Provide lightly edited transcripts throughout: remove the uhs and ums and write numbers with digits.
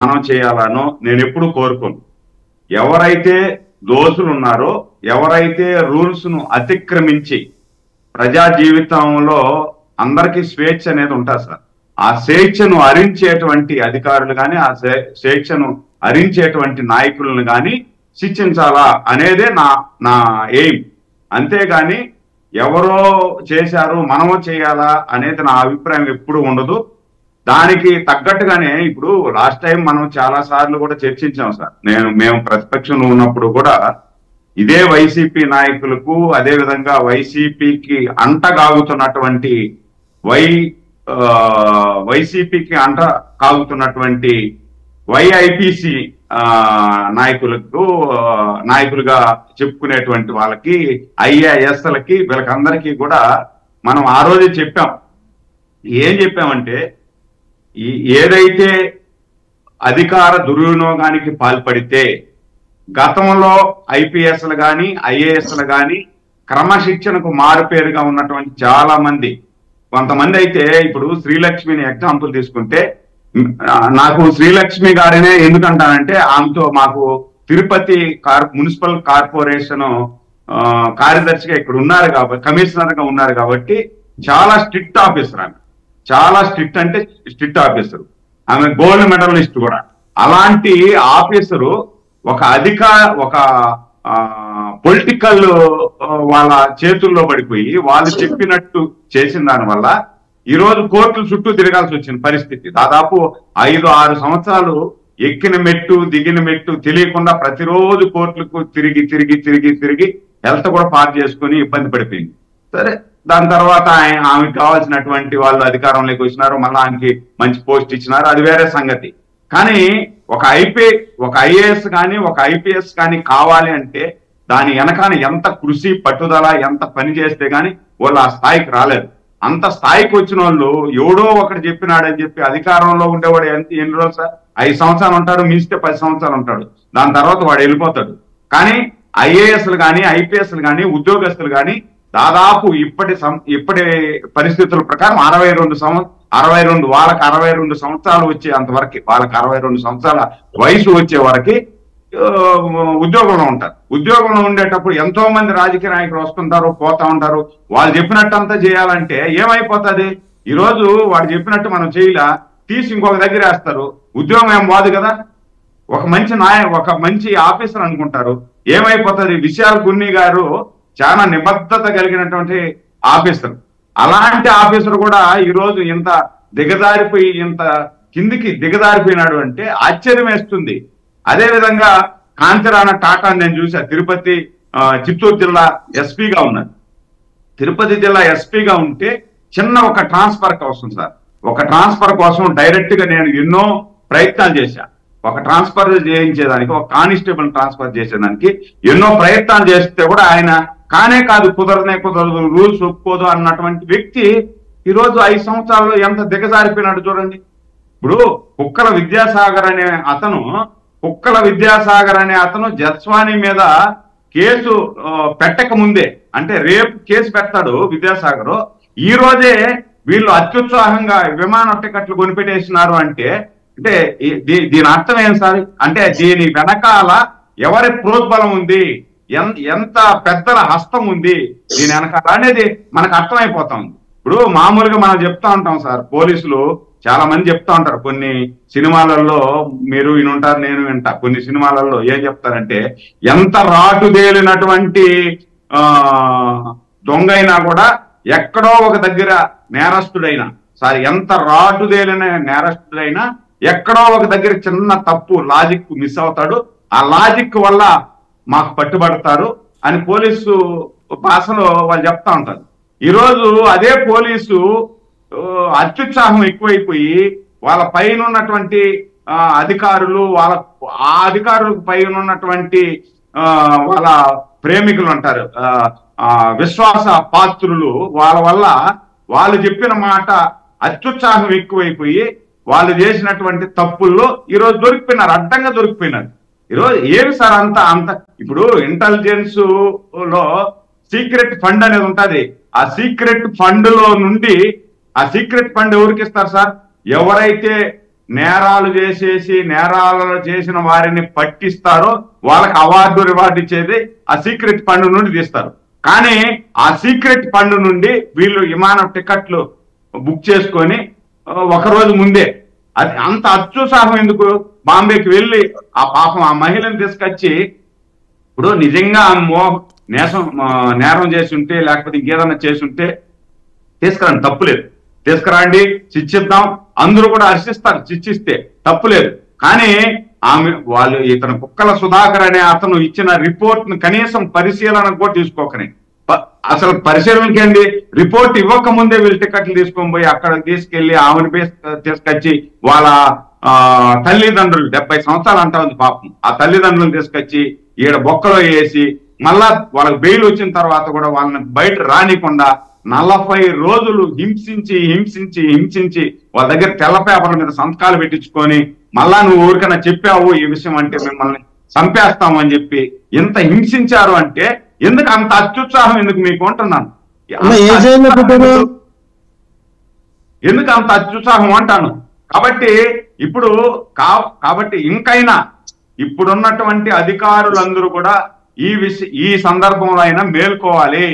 మనం చేయాలనో నేను ఎప్పుడు కోరుకోను. ఎవరైతే దోషులు ఉన్నారో, ఎవరైతే రూల్స్ ను అతిక్రమించి ప్రజా జీవితంలో అందరికీ స్వేచ్ఛ అనేది ఉంటుంది సార్. ఆ స్వేచ్ఛను హరించేటువంటి అధికారులు కానీ, ఆ స్వేచ్ఛను హరించేటువంటి నాయకులను కానీ శిక్షించాలా అనేదే నా ఎయిమ్. అంతేగాని ఎవరో చేశారు మనమో చేయాలా అనేది నా అభిప్రాయం ఎప్పుడు ఉండదు. దానికి తగ్గట్టుగానే ఇప్పుడు లాస్ట్ టైం మనం చాలా సార్లు కూడా చర్చించాం సార్. మేము ప్రతిపక్షంలో ఉన్నప్పుడు కూడా ఇదే వైసీపీ నాయకులకు, అదే విధంగా వైసీపీకి అంటగాగుతున్నటువంటి వైసీపీకి అంట కాగుతున్నటువంటి వైఐపిసి నాయకులుగా చెప్పుకునేటువంటి వాళ్ళకి, ఐఏఎస్లకి, వీళ్ళకందరికీ కూడా మనం ఆ రోజే చెప్పాం. ఏం చెప్పామంటే, ఏదైతే అధికార దుర్వినియోగానికి పాల్పడితే గతంలో ఐపీఎస్లు కానీ ఐఏఎస్లు కానీ క్రమశిక్షణకు మారుపేరుగా ఉన్నటువంటి చాలా మంది, కొంతమంది అయితే ఇప్పుడు శ్రీలక్ష్మిని ఎగ్జాంపుల్ తీసుకుంటే, నాకు శ్రీలక్ష్మి గారినే ఎందుకంటానంటే ఆమెతో మాకు తిరుపతి మున్సిపల్ కార్పొరేషన్ కార్యదర్శిగా ఇక్కడ ఉన్నారు కాబట్టి, కమిషనర్ గా ఉన్నారు కాబట్టి చాలా స్ట్రిక్ట్ ఆఫీసర్. ఆమె చాలా స్ట్రిక్ట్ అంటే స్ట్రిక్ట్ ఆఫీసర్. ఆమె గోల్డ్ మెడలిస్ట్ కూడా. అలాంటి ఆఫీసరు ఒక పొలిటికల్ వాళ్ళ చేతుల్లో పడిపోయి వాళ్ళు చెప్పినట్టు చేసిన దానివల్ల ఈరోజు కోర్టుల చుట్టూ తిరగాల్సి వచ్చిన పరిస్థితి. దాదాపు 5-6 సంవత్సరాలు ఎక్కిన మెట్టు దిగిన మెట్టు తెలియకుండా ప్రతిరోజు కోర్టులకు తిరిగి హెల్త్ కూడా పాస్ చేసుకుని ఇబ్బంది పడిపోయింది. సరే, దాని తర్వాత ఆమెకు కావాల్సినటువంటి వాళ్ళు అధికారంలోకి వచ్చినారు, మళ్ళీ ఆమెకి మంచి పోస్ట్ ఇచ్చినారు, అది వేరే సంగతి. కానీ ఒక ఐఏఎస్ కానీ ఒక ఐపీఎస్ కానీ కావాలి అంటే దాని వెనకాల ఎంత కృషి పట్టుదల, ఎంత పని చేస్తే గానీ వాళ్ళు ఆ స్థాయికి రాలేదు. అంత స్థాయికి వచ్చిన వాళ్ళు ఎవడో ఒకటి చెప్పినాడని చెప్పి అధికారంలో ఉండేవాడు ఎన్ని రోజులు సార్? 5 సంవత్సరాలు ఉంటాడు, మించితే 10 సంవత్సరాలు ఉంటాడు. దాని తర్వాత వాడు వెళ్ళిపోతాడు. కానీ ఐఏఎస్లు కానీ ఐపీఎస్లు కానీ ఉద్యోగస్తులు కానీ దాదాపు ఇప్పటి పరిస్థితుల ప్రకారం 62 వాళ్ళకి 62 సంవత్సరాలు వచ్చే అంతవరకు, వాళ్ళకి 62 సంవత్సరాల వయసు వచ్చే వరకు ఉద్యోగంలో ఉంటారు. ఉద్యోగంలో ఉండేటప్పుడు ఎంతో మంది రాజకీయ నాయకులు వస్తుంటారు, పోతా ఉంటారు. వాళ్ళు చెప్పినట్టు అంతా చేయాలంటే ఏమైపోతుంది? ఈరోజు వాడు చెప్పినట్టు మనం చేయలే, తీసి ఇంకొక దగ్గర వేస్తారు. ఉద్యోగం ఏం పోదు కదా. ఒక మంచి ఆఫీసర్ అనుకుంటారు, ఏమైపోతుంది? విశాల్ గున్ని గారు చాలా నిబద్ధత కలిగినటువంటి ఆఫీసర్. అలాంటి ఆఫీసర్ కూడా ఈరోజు ఇంత దిగజారిపోయి, ఇంత కిందికి దిగజారిపోయినాడు అంటే ఆశ్చర్యం వేస్తుంది. అదే విధంగా కాంతిరాణ టాటా నేను చూసా, తిరుపతి చిత్తూరు జిల్లా ఎస్పీగా ఉన్నారు. తిరుపతి జిల్లా ఎస్పీగా ఉంటే చిన్న ఒక ట్రాన్స్ఫర్ కోసం సార్, ఒక ట్రాన్స్ఫర్ కోసం డైరెక్ట్ గా నేను ఎన్నో ప్రయత్నాలు చేశా. ఒక ట్రాన్స్ఫర్ చేయించేదానికి, ఒక కానిస్టేబుల్ ట్రాన్స్ఫర్ చేసేదానికి ఎన్నో ప్రయత్నాలు చేస్తే కూడా ఆయన కుదరదు, రూల్స్ ఒప్పుకోదు అన్నటువంటి వ్యక్తి ఈరోజు 5 సంవత్సరాల్లో ఎంత దిగజారిపోయినాడు చూడండి. ఇప్పుడు కుక్కల విద్యాసాగర్ అనే అతను జస్వాని మీద కేసు పెట్టక ముందే, అంటే రేపు కేసు పెడతాడు విద్యాసాగర్, ఈ రోజే వీళ్ళు అత్యుత్సాహంగా విమాన టికెట్లు కొనిపెట్టేసినారు అంటే దీని అర్థం ఏం సార్? అంటే దీని వెనకాల ఎవరి ప్రోద్బలం ఉంది, ఎంత పెద్దల హస్తం ఉంది దీని వెనకాల అనేది మనకు అర్థమైపోతా ఉంది. ఇప్పుడు మామూలుగా మనం చెప్తా ఉంటాం సార్, పోలీసులు చాలా మంది చెప్తా ఉంటారు, కొన్ని సినిమాలలో మీరు వినుంటారు, నేను వింటా. కొన్ని సినిమాలలో ఏం చెప్తారంటే, ఎంత రాటుదేలినటువంటి దొంగ అయినా కూడా ఎక్కడో ఒక దగ్గర నేరస్తుడైనా, ఎంత రాటుదేలిన నేరస్తుడైనా ఎక్కడో ఒక దగ్గర చిన్న తప్పు లాజిక్ మిస్ అవుతాడు, ఆ లాజిక్ వల్ల మాకు పట్టుబడతారు అని పోలీసు భాషలో వాళ్ళు చెప్తా ఉంటారు. ఈరోజు అదే పోలీసు అత్యుత్సాహం ఎక్కువైపోయి వాళ్ళ పైన ఉన్నటువంటి అధికారులు, ఆ అధికారులకు పైన ఉన్నటువంటి వాళ్ళ ప్రేమికులు అంటారు, విశ్వాస పాత్రులు, వాళ్ళ వల్ల వాళ్ళు చెప్పిన మాట అత్యుత్సాహం ఎక్కువైపోయి వాళ్ళు చేసినటువంటి తప్పుల్లో ఈరోజు దొరికిపోయినారు, అడ్డంగా దొరికిపోయినారు. ఈరోజు ఏమి సార్ అంత ఇప్పుడు ఇంటెలిజెన్స్ లో సీక్రెట్ ఫండ్ అనేది ఉంటుంది. ఆ సీక్రెట్ ఫండ్ లో నుండి, ఆ సీక్రెట్ ఫండ్ ఎవరికి ఇస్తారు సార్? ఎవరైతే నేరాలు చేసేసి నేరాలు చేసిన వారిని పట్టిస్తారో వాళ్ళకి అవార్డు రివార్డు ఇచ్చేది ఆ సీక్రెట్ ఫండ్ నుండి తీస్తారు. కానీ ఆ సీక్రెట్ ఫండ్ నుండి వీళ్ళు విమానం టికెట్లు బుక్ చేసుకొని ఒక రోజు ముందే, అది అంత అత్యుత్సాహం ఎందుకు? బాంబేకి వెళ్ళి ఆ పాపం ఆ మహిళను తీసుకొచ్చి, ఇప్పుడు నిజంగా నేరం చేసి ఉంటే లేకపోతే ఇంకేదన్నా చేసి ఉంటే తీసుకురండి, తప్పులేదు, తీసుకురండి, శిక్షిద్దాం, అందరూ కూడా హర్షిస్తారు శిక్షిస్తే, తప్పులేదు. కానీ వాళ్ళు ఇతను కుక్కల సుధాకర్ అనే అతను ఇచ్చిన రిపోర్ట్ ను కనీసం పరిశీలన కూడా తీసుకోకనే, అసలు పరిశీలనకి ఏంది, రిపోర్ట్ ఇవ్వక ముందే వీళ్ళు టికెట్లు తీసుకొని పోయి అక్కడ తీసుకెళ్లి ఆమెను తీసుకొచ్చి వాళ్ళ తల్లిదండ్రులు 70 సంవత్సరాలు అంటా ఉంది పాపం, ఆ తల్లిదండ్రులను తీసుకొచ్చి ఈడ బొక్కలో వేసి మళ్ళా వాళ్ళకి బెయిల్ వచ్చిన తర్వాత కూడా వాళ్ళని బయట రానికుండా 40 రోజులు హింసించి హింసించి హింసించి వాళ్ళ దగ్గర తెల్ల పేపర్ల మీద సంతకాలు పెట్టించుకొని మళ్ళా నువ్వు ఊరికన్నా చెప్పావు ఈ విషయం అంటే మిమ్మల్ని చంపేస్తాము అని చెప్పి ఎంత హింసించారు అంటే, ఎందుకు అంత అత్యుత్సాహం ఎందుకు మీకు అంటున్నాను? ఎందుకు అంత అత్యుత్సాహం అంటాను? కాబట్టి ఇప్పుడు కాబట్టి ఇంకైనా ఇప్పుడున్నటువంటి అధికారులందరూ కూడా ఈ సందర్భంలో అయినా మేల్కోవాలి.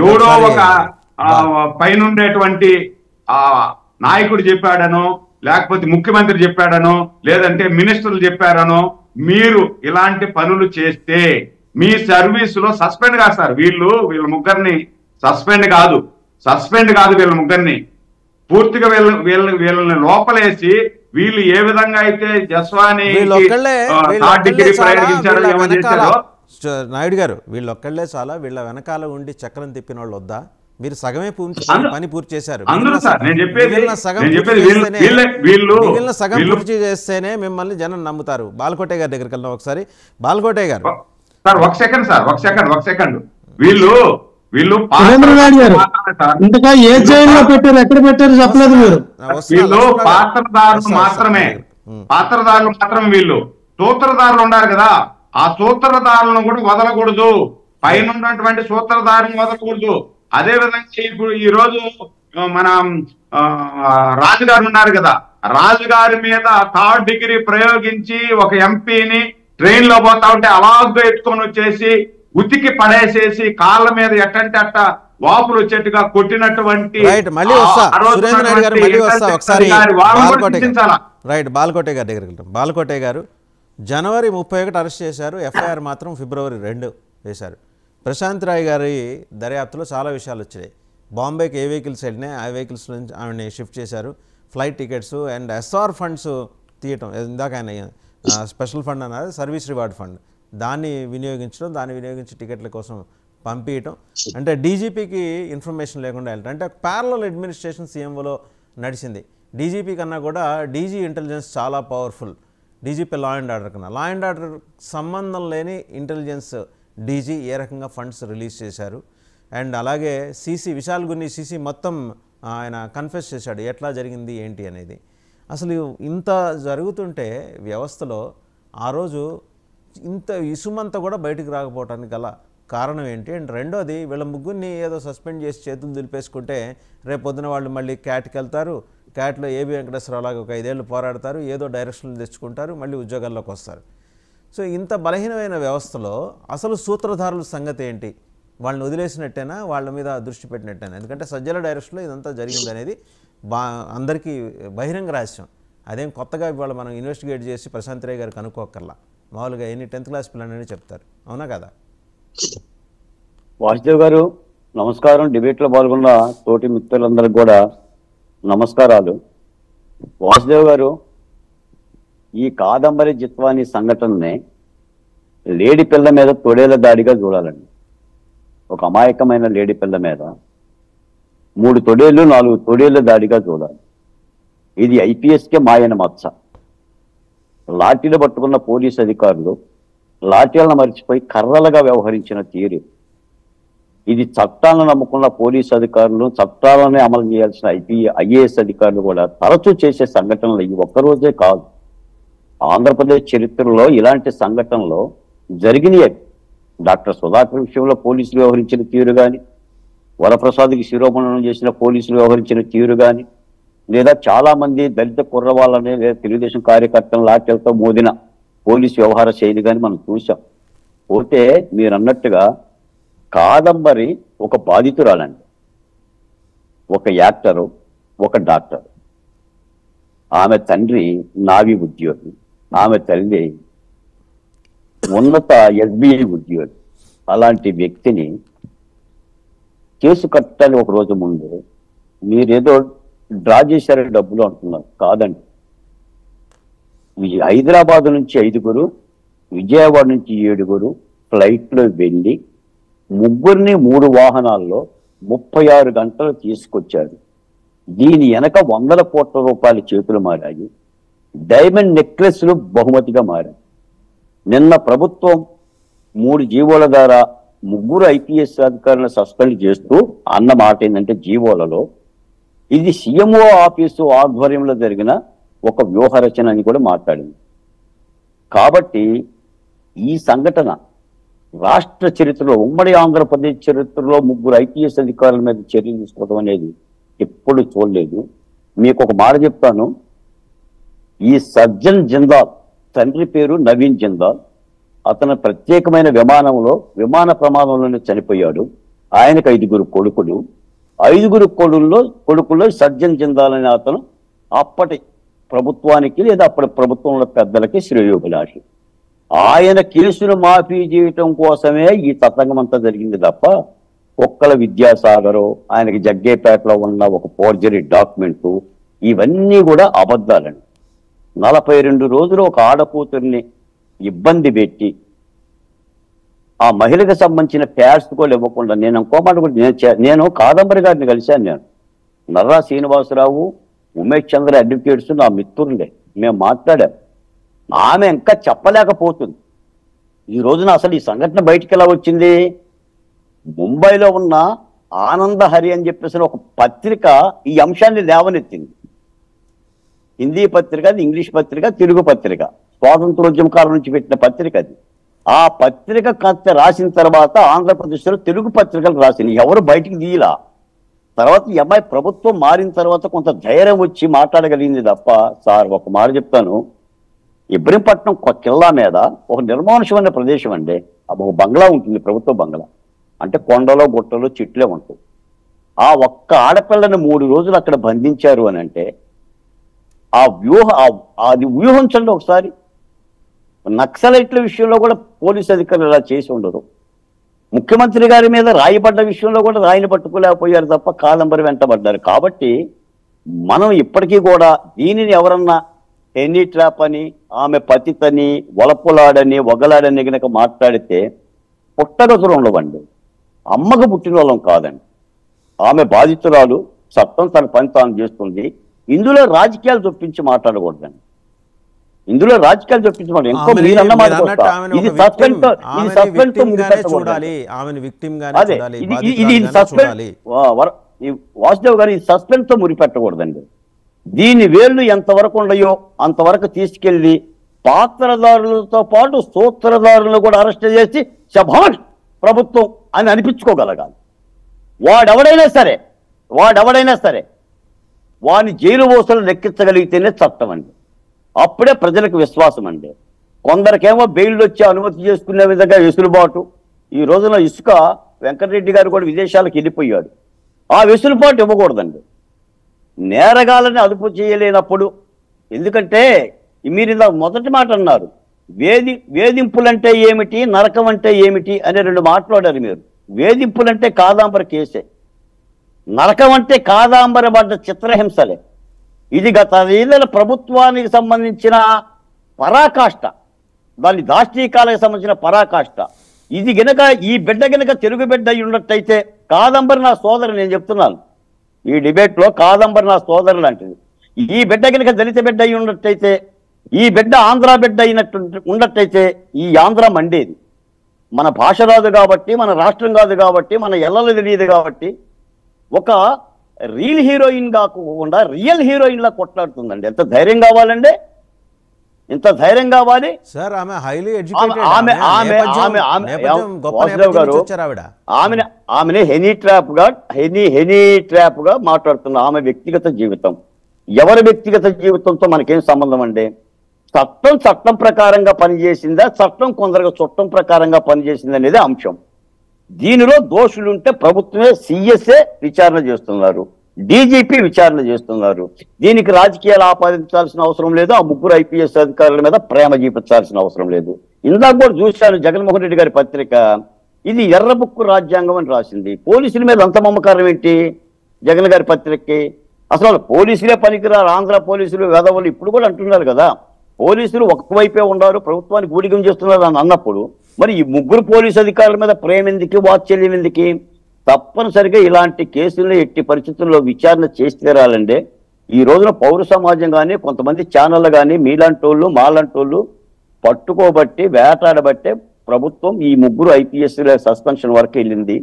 ఎవడో ఒక పైనుండేటువంటి నాయకుడు చెప్పాడనో లేకపోతే ముఖ్యమంత్రి చెప్పాడనో లేదంటే మినిస్టర్లు చెప్పారనో మీరు ఇలాంటి పనులు చేస్తే మీ సర్వీసులో సస్పెండ్ కాదు సార్. వీళ్ళ ముగ్గురిని సస్పెండ్ కాదు వీళ్ళ ముగ్గురిని పూర్తిగా వీళ్ళని లోపలేసి వీళ్ళు ఏ విధంగా అయితే జస్వాని ప్రయోగించారో. నాయుడు గారు, వీళ్ళొక్కళ్లే చాలా, వీళ్ళ వెనకాల ఉండి చక్రం తిప్పిన వాళ్ళు వద్దా? మీరు సగమే పని పూర్తి చేశారు. సగం పూర్తి చేస్తేనే మిమ్మల్ని జనం నమ్ముతారు. బాలకోటే గారి దగ్గరికి వెళ్దాం ఒకసారి. బాలకోటే గారు సార్, ఒక సెకండ్ వీళ్ళు ఇంతగా ఏ జైల్లో పెట్టారు, ఎక్కడ పెట్టారు చెప్పలేదు మీరు. వీళ్ళు పాత్రదారులు మాత్రమే వీళ్ళు సూత్రధారులు ఉన్నారు కదా, ఆ సూత్రధారులను కూడా వదలకూడదు, పైన ఉన్నటువంటి సూత్రధారులను వదలకూడదు. అదే విధంగా ఇప్పుడు ఈ రోజు మన రాజుగారు ఉన్నారు కదా, రాజుగారి మీద 3rd డిగ్రీ ప్రయోగించి ఒక ఎంపీని ట్రైన్ లో పోతా ఉంటే అలాగే ఎత్తుకొని వచ్చేసి ఉతికి పడేసేసి కాళ్ళ మీద ఎట్టంటే అట్ట వాపులు వచ్చేట్టుగా కొట్టినటువంటి బాలకోటే గారి దగ్గరికి వెళ్తాం. బాలకోటే గారు, జనవరి 31 అరెస్ట్ చేశారు, ఎఫ్ఐఆర్ మాత్రం ఫిబ్రవరి 2 వేశారు. ప్రశాంత్ రాయ్ గారి దర్యాప్తులో చాలా విషయాలు వచ్చాయి. బాంబేకి ఏ వెహికల్స్ వెళ్ళినాయి, ఆ వెహికల్స్ నుంచి ఆమెని షిఫ్ట్ చేశారు, flight tickets and SR funds తీయటం, ఇందాక ఆయన స్పెషల్ ఫండ్ అన్నారు, సర్వీస్ రివార్డ్ ఫండ్, దాన్ని వినియోగించి టికెట్ల కోసం పంపించటం. అంటే డీజీపీకి ఇన్ఫర్మేషన్ లేకుండా వెళ్ళటం, అంటే ప్యారలల్ అడ్మినిస్ట్రేషన్ సీఎంఓలో నడిచింది. డీజీపీ కన్నా కూడా డీజీ ఇంటెలిజెన్స్ చాలా powerful. DGP law and order కన్నా, లా అండ్ ఆర్డర్ సంబంధం లేని ఇంటెలిజెన్స్ డీజీ ఏ రకంగా ఫండ్స్ రిలీజ్ చేశారు. అండ్ అలాగే విశాల్ గున్ని సీసీ మొత్తం ఆయన కన్ఫెస్ చేశాడు ఎట్లా జరిగింది ఏంటి అనేది. అసలు ఇంత జరుగుతుంటే వ్యవస్థలో ఆ రోజు ఇంత ఇసుమంతా కూడా బయటకు రాకపోవడానికి గల కారణం ఏంటి? అండ్ రెండోది, వీళ్ళ ముగ్గురిని ఏదో సస్పెండ్ చేసి చేతులు దులిపేసుకుంటే రేపొద్దున వాళ్ళు మళ్ళీ క్యాట్కి వెళ్తారు, క్యాట్లో ఏబి వెంకటేశ్వరరావులాగా ఒక 5 ఏళ్ళు పోరాడతారు, ఏదో డైరెక్షన్లు తెచ్చుకుంటారు, మళ్ళీ ఉద్యోగాల్లోకి వస్తారు. సో ఇంత బలహీనమైన వ్యవస్థలో అసలు సూత్రధారుల సంగతి ఏంటి? వాళ్ళని వదిలేసినట్టేనా, వాళ్ళ మీద దృష్టి పెట్టినట్టేనా? ఎందుకంటే సజ్జల డైరెక్షన్లో ఇదంతా జరిగింది అనేది అందరికీ బహిరంగ రహస్యం. అదేం కొత్తగా ఇవాళ మనం ఇన్వెస్టిగేట్ చేసి ప్రశాంత్ రాయ్ గారికి అనుకోకర్లా, మామూలుగా ఎన్ని 10th క్లాస్ పిల్లలని చెప్తారు, అవునా కదా? వాసుదేవ్ గారు నమస్కారం. డిబేట్లో పాల్గొన్న తోటి మిత్రులందరికీ కూడా నమస్కారాలు. వాసుదేవ్ గారు, ఈ కాదంబరి జిత్వాని సంఘటనని లేడీ పిల్ల మీద తొడేల దాడిగా చూడాలండి. ఒక అమాయకమైన లేడీ పిల్ల మీద 3 తొడేళ్ళు 4 తొడేళ్ల దాడిగా చూడాలి. ఇది ఐపీఎస్కే మాయన మచ్చ. లాఠీలు పట్టుకున్న పోలీసు అధికారులు లాఠీలను మర్చిపోయి కర్రలుగా వ్యవహరించిన తీరు ఇది. చట్టాలను నమ్ముకున్న పోలీసు అధికారులు, చట్టాలనే అమలు చేయాల్సిన ఐఏఎస్ అధికారులు కూడా తరచూ చేసే సంఘటనలు ఇవి ఒక్కరోజే కాదు. ఆంధ్రప్రదేశ్ చరిత్రలో ఇలాంటి సంఘటనలు జరిగినాయి. డాక్టర్ సుధాకర్ విషయంలో పోలీసులు వ్యవహరించిన తీరు కానీ, వరప్రసాద్కి శిరోమణనం చేసిన పోలీసులు వ్యవహరించిన తీరు కానీ, లేదా చాలా మంది దళిత కుర్రవాళ్ళని లేదా తెలుగుదేశం కార్యకర్తలను లాఠీలతో మోదిన పోలీసు వ్యవహార శైలి కానీ మనం చూసాం. పోతే మీరు అన్నట్టుగా కాదంబరి ఒక బాధితురాలండి, ఒక యాక్టరు, ఒక డాక్టర్. ఆమె తండ్రి నావీ ఉద్యోగి, ఆమె తల్లి ఉన్నత ఎస్బీఐ ఉద్యోగి. అలాంటి వ్యక్తిని కేసు కట్టాలి ఒక రోజు ముందే మీరేదో డ్రా చేశారు డబ్బులు అంటున్నారు. కాదండి, హైదరాబాద్ నుంచి 5గురు, విజయవాడ నుంచి 7గురు ఫ్లైట్లో వెళ్ళి ముగ్గురిని 3 వాహనాల్లో 36 గంటలు తీసుకొచ్చారు. దీని వెనక 100 కోట్ల రూపాయల చేతులు మారాయి, డైమండ్ నెక్లెస్లు బహుమతిగా మారాయి. నిన్న ప్రభుత్వం 3 జీవోల ద్వారా 3 ఐపీఎస్ అధికారులను సస్పెండ్ చేస్తూ అన్న మాట ఏంటంటే జీవోలలో ఇది సీఎంఓ ఆఫీసు ఆధ్వర్యంలో జరిగిన ఒక వ్యూహరచన అని కూడా మాట్లాడింది. కాబట్టి ఈ సంఘటన రాష్ట్ర చరిత్రలో, ఉమ్మడి ఆంధ్రప్రదేశ్ చరిత్రలో 3 ఐపీఎస్ అధికారుల మీద చర్యలు తీసుకోవడం అనేది ఎప్పుడు చూడలేదు. మీకు ఒక మాట చెప్తాను, ఈ సజ్జన్ జిందాల్ తండ్రి పేరు నవీన్ జిందాల్. అతను ప్రత్యేకమైన విమాన ప్రమాదంలోనే చనిపోయాడు. ఆయనకు 5గురు కొడుకులు. 5గురు కొడుకుల్లో సజ్జన్ జిందాల్ అనే అతను అప్పటి ప్రభుత్వానికి లేదా అప్పటి ప్రభుత్వంలో పెద్దలకి శ్రేయోభిలాషి. ఆయన కేసును మాఫీ చేయటం కోసమే ఈ తతంగం అంతా జరిగింది తప్ప ఒక్కల విద్యాసాగరు, ఆయనకి జగ్గేపేటలో ఉన్న ఒక ఫోర్జరీ డాక్యుమెంటు, ఇవన్నీ కూడా అబద్ధాలండి. 42 రోజులు ఒక ఆడకూతుర్ని ఇబ్బంది పెట్టి ఆ మహిళకు సంబంధించిన ప్యాడ్స్ కూడా ఇవ్వకుండా, నేను ఇంకో మాట కూడా నేను కాదంబరి గారిని కలిశాను. నేను నర్రా శ్రీనివాసరావు, ఉమేష్ చంద్ర అడ్వకేట్స్ నా మిత్రులే, మేము మాట్లాడాం. ఆమె ఇంకా చెప్పలేకపోతుంది. ఈ రోజున అసలు ఈ సంఘటన బయటికి ఎలా వచ్చింది? ముంబైలో ఉన్న ఆనందహరి అని చెప్పేసి ఒక పత్రిక ఈ అంశాన్ని లేవనెత్తింది. హిందీ పత్రిక, ఇంగ్లీష్ పత్రిక, తెలుగు పత్రిక, స్వాతంత్రోద్యమకారుల నుంచి పెట్టిన పత్రిక అది. ఆ పత్రిక కాస్త రాసిన తర్వాత ఆంధ్రప్రదేశ్లో తెలుగు పత్రికలు రాసినాయి, ఎవరు బయటికి తీయలా. తర్వాత ఈ అమ్మాయి ప్రభుత్వం మారిన తర్వాత కొంత ధైర్యం వచ్చి మాట్లాడగలిగింది తప్ప. సార్ ఒక మాట చెప్తాను, ఇబ్రహీంపట్నం కిల్లా మీద ఒక నిర్మానుషమైన ప్రదేశం అండి, ఒక బంగ్లా ఉంటుంది, ప్రభుత్వ బంగ్లా. అంటే కొండలో గుట్టలో చెట్లే ఉంటాయి. ఆ ఒక్క ఆడపిల్లని 3 రోజులు అక్కడ బంధించారు అని అంటే అది వ్యూహించండి ఒకసారి. నక్సలైట్ల విషయంలో కూడా పోలీసు అధికారులు ఇలా చేసి ఉండరు. ముఖ్యమంత్రి గారి మీద రాయిపడ్డ విషయంలో కూడా రాయిని పట్టుకోలేకపోయారు తప్ప కాదంబరి వెంటబడ్డారు. కాబట్టి మనం ఇప్పటికీ కూడా దీనిని ఎవరన్నా ఎనీ ట్రాప్ అని, ఆమె పతితని, వలపులాడని, వగలాడని కనుక మాట్లాడితే పుట్టగతులు ఉండవండి. అమ్మకు పుట్టిన వాళ్ళం కాదండి. ఆమె బాధితురాలు, చట్టం తన పని తాను చేస్తుంది. ఇందులో రాజకీయాలు చొప్పించి మాట్లాడకూడదండి. ఇందులో రాజకీయాలు చొప్పించమాట ఇంకో మీరు అన్నమాట ఇది సస్పెండ్ వాసుదేవ్ గారు, ఈ సస్పెండ్ తో మురిపెట్టకూడదండి. దీని వేళ్లు ఎంతవరకు ఉండయో అంతవరకు తీసుకెళ్లి పాత్రదారులతో పాటు సూత్రధారులను కూడా అరెస్ట్ చేసి శభాష్ ప్రభుత్వం అని అనిపించుకోగలగాలి. వాడెవడైనా సరే వాడిని జైలు ఓసలు లెక్కించగలిగితేనే చట్టం అండి. అప్పుడే ప్రజలకు విశ్వాసం అండి. కొందరికేమో బెయిల్ వచ్చి అనుమతి చేసుకునే విధంగా వెసులుబాటు. ఈ రోజున ఇసుక వెంకటరెడ్డి గారు కూడా విదేశాలకు వెళ్ళిపోయాడు. ఆ వెసులుబాటు ఇవ్వకూడదండి. నేరగాలని అదుపు చేయలేనప్పుడు, ఎందుకంటే మీరు ఇలా మొదటి మాట అన్నారు, వేధింపులంటే ఏమిటి, నరకం అంటే ఏమిటి అనే 2 మాట్లాడారు మీరు. వేధింపులంటే కాదాంబరి కేసే, నరకం అంటే కాదాంబరి పడ్డ చిత్రహింసలే. ఇది గత 5 ఏళ్ల ప్రభుత్వానికి సంబంధించిన పరాకాష్ట, దాని దాష్టీకాలకు సంబంధించిన పరాకాష్ట. ఇది గనక ఈ బిడ్డ గనక తెలుగు బిడ్డ అయి ఉన్నట్టయితే, కాదంబరి నా సోదరు, నేను చెప్తున్నాను ఈ డిబేట్లో, కాదంబరి నా సోదరు లాంటిది. ఈ బిడ్డ గనక దళిత బిడ్డ అయి ఉన్నట్టయితే, ఈ బిడ్డ ఆంధ్ర బిడ్డ అయినట్టు ఉన్నట్టయితే ఈ ఆంధ్ర మండేది. మన భాష రాదు కాబట్టి, మన రాష్ట్రం కాదు కాబట్టి, మన ఎల్లలు తెలియదు కాబట్టి ఒక రియల్ హీరోయిన్ కాకుండా రియల్ హీరోయిన్ లా కొట్లాడుతుందండి. ఎంత ధైర్యం కావాలండి, ఎంత ధైర్యం కావాలి సార్. ఆమె హైలీ ఆమెని హెనీ ట్రాప్ గా మాట్లాడుతున్న ఆమె వ్యక్తిగత జీవితం, ఎవరి వ్యక్తిగత జీవితంతో మనకేం సంబంధం అండి? చట్టం ప్రకారంగా పనిచేసిందా, చట్టం కొందరుగా చుట్టం ప్రకారంగా పనిచేసింది అనేది అంశం. దీనిలో దోషులుంటే ప్రభుత్వమే సిఎస్ఏ విచారణ చేస్తున్నారు, డీజీపీ విచారణ చేస్తున్నారు. దీనికి రాజకీయాలు ఆపాదించాల్సిన అవసరం లేదు, ఆ ముగ్గురు ఐపీఎస్ అధికారుల మీద ప్రేమ చూపించాల్సిన అవసరం లేదు. ఇందాక కూడా చూశాను జగన్మోహన్ రెడ్డి గారి పత్రిక, ఇది ఎర్రబుక్కు రాజ్యాంగం అని రాసింది. పోలీసుల మీద అంత మమకారం ఏంటి జగన్ గారి పత్రికకి? అసలు పోలీసులే పనికిరారు, ఆంధ్ర పోలీసులు వెధవలు ఇప్పుడు కూడా అంటున్నారు కదా. పోలీసులు ఒకవైపే ఉన్నారు, ప్రభుత్వానికి ఊడిగం చేస్తున్నారు అని అన్నప్పుడు మరి ఈ ముగ్గురు పోలీసు అధికారుల మీద ప్రేమ ఎందుకు, వాత్సల్యం ఎందుకు? తప్పనిసరిగా ఇలాంటి కేసులను ఎట్టి పరిస్థితుల్లో విచారణ చేసి తీరాలండి. ఈ రోజున పౌర సమాజం కానీ కొంతమంది ఛానళ్ళు కానీ మీలాంటోళ్ళు మాలాంటోళ్ళు పట్టుకోబట్టి వేటాడబట్టే ప్రభుత్వం ఈ ముగ్గురు ఐపీఎస్ల సస్పెన్షన్ వరకు వెళ్ళింది.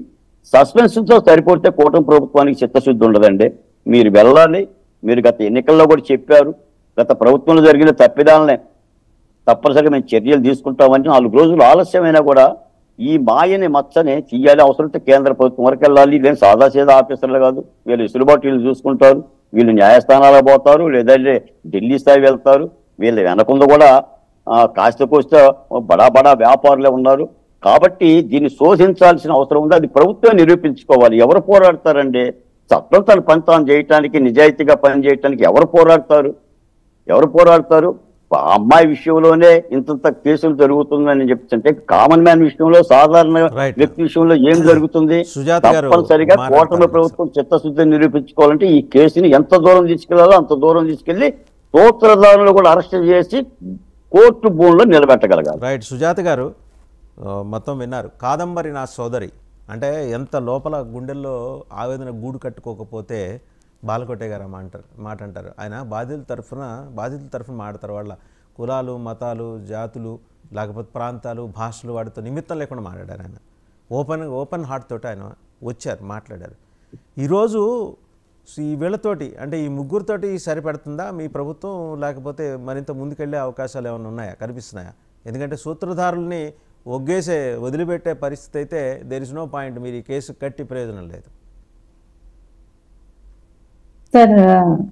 సస్పెన్షన్తో సరిపోతే కూటమి ప్రభుత్వానికి చిత్తశుద్ధి ఉండదండి. మీరు వెళ్ళాలి. మీరు గత ఎన్నికల్లో కూడా చెప్పారు, గత ప్రభుత్వంలో జరిగిన తప్పిదాలనే తప్పనిసరిగా మేము చర్యలు తీసుకుంటామని. 4 రోజులు ఆలస్యమైనా కూడా ఈ మాయని మచ్చని తీయాలి. అవసరమైతే కేంద్ర ప్రభుత్వం వరకు వెళ్ళాలి. ఇదేం సాదాసీదా ఆఫీసర్లు కాదు, వీళ్ళు ఇసులుబాటు వీళ్ళు చూసుకుంటారు, వీళ్ళు న్యాయస్థానాలకు పోతారు, లేదంటే ఢిల్లీ స్థాయి వెళ్తారు. వీళ్ళు వెనకుంద కూడా కాస్త కోస్త బడా వ్యాపారులే ఉన్నారు. కాబట్టి దీన్ని శోధించాల్సిన అవసరం ఉంది. అది ప్రభుత్వం నిరూపించుకోవాలి. ఎవరు పోరాడతారండి? చట్టం తన పని తాను చేయటానికి, నిజాయితీగా పని చేయటానికి ఎవరు పోరాడతారు? అమ్మాయి విషయంలోనే ఇంత కేసులు జరుగుతుందని చెప్తుంటే కామన్ మ్యాన్ విషయంలో, సాధారణ వ్యక్తి విషయంలో ఏం జరుగుతుంది? తప్పనిసరిగా కూటమి ప్రభుత్వం చిత్తశుద్ధిని నిరూపించుకోవాలంటే ఈ కేసుని ఎంత దూరం తీసుకెళ్లాలో అంత దూరం తీసుకెళ్లి సూత్రధారులు కూడా అరెస్ట్ చేసి కోర్టు భూమిలో నిలబెట్టగలగాలి. రైట్. సుజాత గారు మొత్తం విన్నారు. కాదంబరి నా సోదరి అంటే ఎంత లోపల గుండెల్లో ఆవేదన గూడు కట్టుకోకపోతే బాలకోటే గారు మాట అంటారు. ఆయన బాధితుల తరఫున మాట్లాడతారు. వాళ్ళ కులాలు, మతాలు, జాతులు, లేకపోతే ప్రాంతాలు, భాషలు వాటితో నిమిత్తం లేకుండా మాట్లాడారు. ఆయన ఓపెన్ హార్ట్ తోటి ఆయన వచ్చారు, మాట్లాడారు. ఈరోజు ఈ వీళ్ళతోటి అంటే ఈ ముగ్గురితోటి సరిపెడుతుందా మీ ప్రభుత్వం, లేకపోతే మరింత ముందుకెళ్ళే అవకాశాలు ఏమైనా ఉన్నాయా, కనిపిస్తున్నాయా? ఎందుకంటే సూత్రధారుల్ని వదిలిపెట్టే పరిస్థితి అయితే దేర్ ఇస్ నో పాయింట్. మీరు ఈ కేసు కట్టి ప్రయోజనం లేదు. సార్,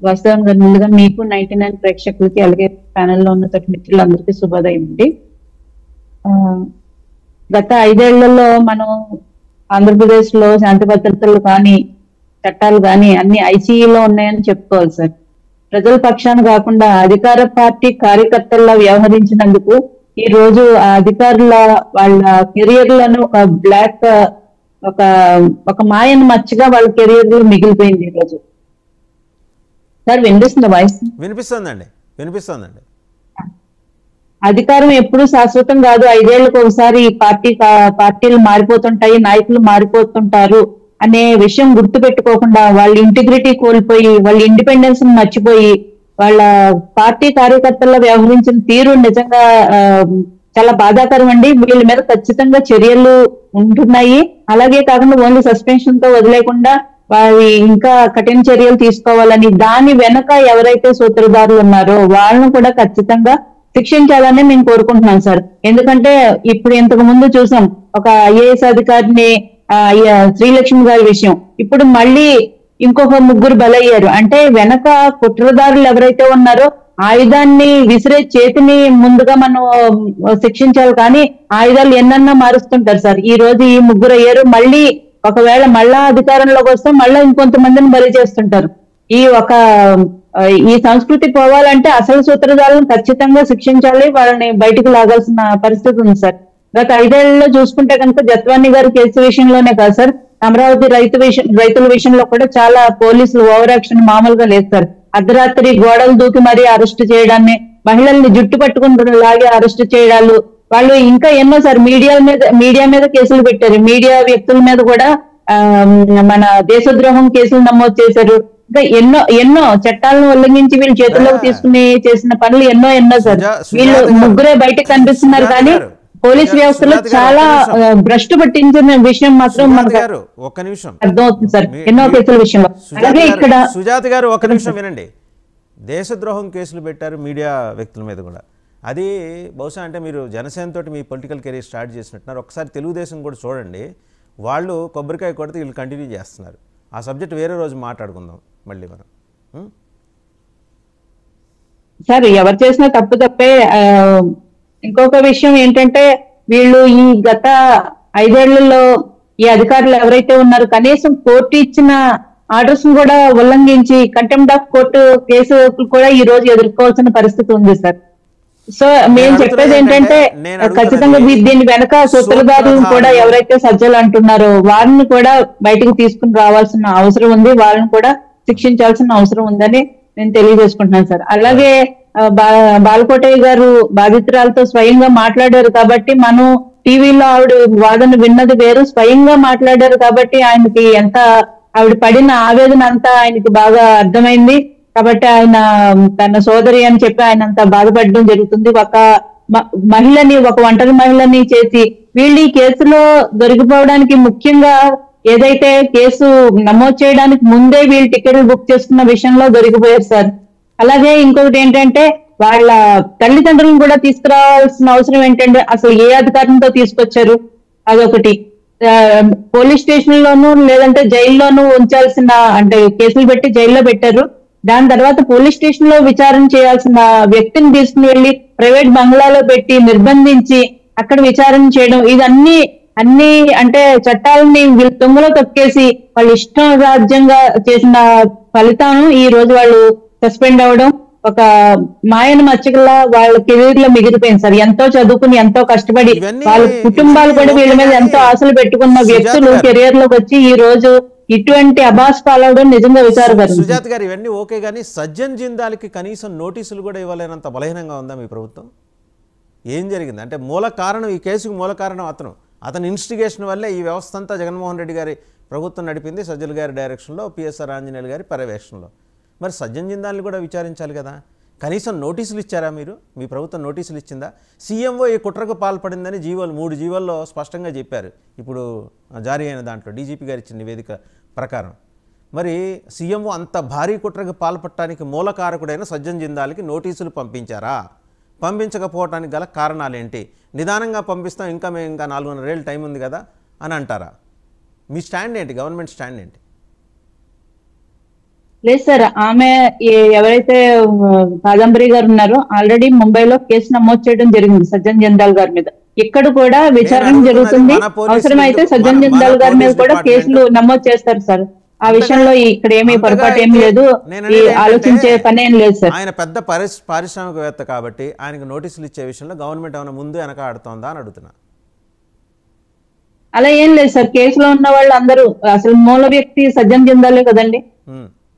వాస్తవంగా ముందుగా మీకు 99 ప్రేక్షకులకి అలాగే ప్యానెల్లో ఉన్న తోటి మిత్రులందరికీ శుభోదయం అండి. గత 5 ఏళ్లలో మనం ఆంధ్రప్రదేశ్ లో శాంతి భద్రతలు కానీ చట్టాలు కానీ అన్ని ఐసీయూలో ఉన్నాయని చెప్పుకోవాలి సార్. ప్రజల పక్షాన కాకుండా అధికార పార్టీ కార్యకర్తల్లా వ్యవహరించినందుకు ఈ రోజు ఆ అధికారుల వాళ్ళ కెరియర్లను ఒక బ్లాక్ ఒక మాయను మచ్చగా వాళ్ళ కెరియర్ లో మిగిలిపోయింది ఈ రోజు. సార్ వినిపిస్తుందా వాయిస్? వినిపిస్తుందండి. అధికారం ఎప్పుడు శాశ్వతం కాదు. 5 ఏళ్లకు ఒకసారి పార్టీలు మారిపోతుంటాయి, నాయకులు మారిపోతుంటారు అనే విషయం గుర్తు పెట్టుకోకుండా వాళ్ళ ఇంటిగ్రిటీ కోల్పోయి, వాళ్ళ ఇండిపెండెన్స్ మర్చిపోయి వాళ్ళ పార్టీ కార్యకర్తల్లో వ్యవహరించిన తీరు నిజంగా చాలా బాధాకరం అండి. వీళ్ళ మీద ఖచ్చితంగా చర్యలు ఉంటున్నాయి. అలాగే కాకుండా ఓన్లీ సస్పెన్షన్ తో వదిలేకుండా వారి ఇంకా కఠిన చర్యలు తీసుకోవాలని, దాని వెనక ఎవరైతే సూత్రధారులు ఉన్నారో వాళ్ళను కూడా ఖచ్చితంగా శిక్షించాలని నేను కోరుకుంటున్నాను సార్. ఎందుకంటే ఇప్పుడు ఇంతకు ముందు చూసాం ఒక ఐఏఎస్ అధికారిని శ్రీలక్ష్మి గారి విషయం, ఇప్పుడు మళ్ళీ ఇంకొక 3 బలయ్యారు. అంటే వెనక కుట్రదారులు ఎవరైతే ఉన్నారో ఆయుధాన్ని విసిరే చేతిని ముందుగా మనం శిక్షించాలి, కానీ ఆయుధాలు ఎన్నన్నా మారుస్తుంటారు సార్. ఈ రోజు ఈ 3 అయ్యారు, మళ్ళీ ఒకవేళ మళ్ళా అధికారంలోకి వస్తే మళ్ళా ఇంకొంతమందిని బలి చేస్తుంటారు. ఈ సంస్కృతి పోవాలంటే అసలు సూత్రధారులను ఖచ్చితంగా శిక్షించాలి, వాళ్ళని బయటకు లాగాల్సిన పరిస్థితి ఉంది సార్. గత 5 ఏళ్లలో చూసుకుంటే కనుక జత్వాని గారి కేసు విషయంలోనే కాదు సార్, అమరావతి రైతుల విషయంలో కూడా చాలా పోలీసులు ఓవర్ యాక్షన్ మామూలుగా లేదు సార్. అర్ధరాత్రి గోడలు దూకి మరీ అరెస్ట్ చేయడాన్ని, మహిళల్ని జుట్టు పట్టుకుని లాగి అరెస్ట్ చేయడాలు, వాళ్ళు ఇంకా ఎన్నో సార్ మీడియా మీద కేసులు పెట్టారు. మీడియా వ్యక్తుల మీద కూడా మన దేశద్రోహం కేసులు నమోదు చేశారు. ఇంకా ఎన్నో చట్టాలను ఉల్లంఘించి వీళ్ళు చేతుల్లోకి తీసుకుని చేసిన పనులు ఎన్నో సార్. వీళ్ళు 3 బయటకు కనిపిస్తున్నారు, కానీ పోలీస్ వ్యవస్థలో చాలా భ్రష్టు పట్టించిన విషయం మాత్రం మనకు అర్థమవుతుంది సార్ ఎన్నో కేసుల విషయంలో. అలాగే ఇక్కడ సుజాత గారు ఒక నిమిషం వినండి. దేశద్రోహం కేసులు పెట్టారు మీడియా వ్యక్తుల మీద కూడా. అది బహుశా అంటే మీరు జనసేన తోటి మీ పొలిటికల్ కెరీర్ స్టార్ట్ చేసినట్టున్నారు. ఒకసారి తెలుగుదేశం కూడా చూడండి, వాళ్ళు కొబ్బరికాయ కొడితే వీళ్ళు కంటిన్యూ చేస్తున్నారు. ఆ సబ్జెక్ట్ వేరే రోజు మాట్లాడుకుందాం మళ్ళీ మనం. సార్ ఎవరు చేసినా తప్పు తప్పే. ఇంకొక విషయం ఏంటంటే వీళ్ళు ఈ గత 5 ఏళ్లలో ఈ అధికారులు ఎవరైతే ఉన్నారో కనీసం కోర్టు ఇచ్చిన ఆర్డర్స్ కూడా ఉల్లంఘించి కంటెంప్ట్ ఆఫ్ కోర్టు కేసు కూడా ఈ రోజు ఎదుర్కోవాల్సిన పరిస్థితి ఉంది సార్. సో మేము చెప్పేది ఏంటంటే ఖచ్చితంగా దీని వెనక సూత్రధారులు కూడా ఎవరైతే సజ్జలు అంటున్నారో వారిని కూడా బయటకు తీసుకుని రావాల్సిన అవసరం ఉంది, వాళ్ళని కూడా శిక్షించాల్సిన అవసరం ఉందని నేను తెలియజేసుకుంటున్నాను సార్. అలాగే బాలకోటయ్య గారు బాధితురాలతో స్వయంగా మాట్లాడారు కాబట్టి మనం టీవీలో ఆవిడ వాదన విన్నది వేరు, స్వయంగా మాట్లాడారు కాబట్టి ఆయనకి ఎంత ఆవిడ పడిన ఆవేదన అంతా ఆయనకి బాగా అర్థమైంది కాబట్టి ఆయన తన సోదరి అని చెప్పి ఆయన అంత బాధపడడం జరుగుతుంది. ఒక మహిళని, ఒక ఒంటరి మహిళని చేసి వీళ్ళు ఈ కేసులో దొరికిపోవడానికి ముఖ్యంగా ఏదైతే కేసు నమోదు చేయడానికి ముందే వీళ్ళు టికెట్లు బుక్ చేసుకున్న విషయంలో దొరికిపోయారు సార్. అలాగే ఇంకొకటి ఏంటంటే వాళ్ళ తల్లిదండ్రులను కూడా తీసుకురావాల్సిన అవసరం ఏంటంటే అసలు ఏ అధికారంతో తీసుకొచ్చారు అదొకటి. పోలీస్ స్టేషన్ లోను లేదంటే జైల్లోనూ ఉంచాల్సిన, అంటే కేసులు పెట్టి జైల్లో పెట్టారు. దాని తర్వాత పోలీస్ స్టేషన్ లో విచారణ చేయాల్సిన వ్యక్తిని తీసుకుని వెళ్లి ప్రైవేట్ బంగ్లాలో పెట్టి నిర్బంధించి అక్కడ విచారణ చేయడం, ఇదన్నీ అంటే చట్టాలని వీళ్ళు తొంగలో తొక్కేసి వాళ్ళు ఇష్టం రాజ్యంగా చేసిన ఫలితం ఈ రోజు వాళ్ళు సస్పెండ్ అవ్వడం ఒక మాయన మచ్చకల్లా వాళ్ళ కెరీర్ లో మిగిలిపోయింది సార్. ఎంతో చదువుకుని ఎంతో కష్టపడి వాళ్ళ కుటుంబాలు కూడా వీళ్ళ మీద ఎంతో ఆశలు పెట్టుకున్న వ్యక్తులు కెరీర్ లోకి వచ్చి ఈ రోజు ఇటువంటి అబాస్ పాలవడం నిజంగా విచారకరం. సుజాత గారు ఇవన్నీ ఓకే, కానీ సజ్జన్ జిందాల్కి కనీసం నోటీసులు కూడా ఇవ్వలేనంత బలహీనంగా ఉందా మీ ప్రభుత్వం? ఏం జరిగింది అంటే మూల కారణం, ఈ కేసుకు మూల కారణం అతని ఇన్స్టిగేషన్ వల్లే ఈ వ్యవస్థ అంతా జగన్మోహన్ రెడ్డి గారి ప్రభుత్వం నడిపింది, సజ్జల గారి డైరెక్షన్లో, పిఎస్ఆర్ ఆంజనేయులు గారి పర్యవేక్షణలో. మరి సజ్జన్ జిందాల్ని కూడా విచారించాలి కదా. కనీసం నోటీసులు ఇచ్చారా మీరు? మీ ప్రభుత్వం నోటీసులు ఇచ్చిందా? సీఎంఓ ఈ కుట్రకు పాల్పడిందని 3 జీవోల్లో స్పష్టంగా చెప్పారు. ఇప్పుడు జారీ అయిన దాంట్లో డీజీపీ గారు ఇచ్చిన నివేదిక ప్రకారం. మరి సీఎంఓ అంత భారీ కుట్రకు పాల్పడటానికి మూలకారకుడైన సజ్జన్ జిందాల్కి నోటీసులు పంపించారా? పంపించకపోవటానికి గల కారణాలు ఏంటి? నిదానంగా పంపిస్తాం, ఇంకా 4.5 ఏళ్ళు టైం ఉంది కదా అని అంటారా? మీ స్టాండ్ ఏంటి? గవర్నమెంట్ స్టాండ్ ఏంటి? లేదు సార్, ఆమె ఎవరైతే కాదంబరి గారు ఉన్నారో ఆల్రెడీ ముంబైలో కేసు నమోదు చేయడం జరిగింది సజ్జన్ జిందాల్ గారి మీద. ఇక్కడ కూడా విచారణ జరుగుతుంది. అవసరమైతే సజ్జన్ జిందాల్ గారి మీద కూడా కేసులు నమోదు చేస్తారు సార్. ఆ విషయంలో ఇక్కడ ఏమీ పొరపాటు ఏమీ లేదు, ఆలోచించే పని ఏం లేదు సార్. ఆయన పెద్ద పారిశ్రామికవేత్త కాబట్టి ఆయనకు నోటీసులు ఇచ్చే విషయంలో గవర్నమెంట్ ఏమైనా ముందు వెనక ఆడుతోందా అని అడుగుతున్నా. అలా ఏం లేదు సార్. కేసులో ఉన్న వాళ్ళు అందరూ అసలు మూల వ్యక్తి సజ్జన్ జిందాలే కదండి.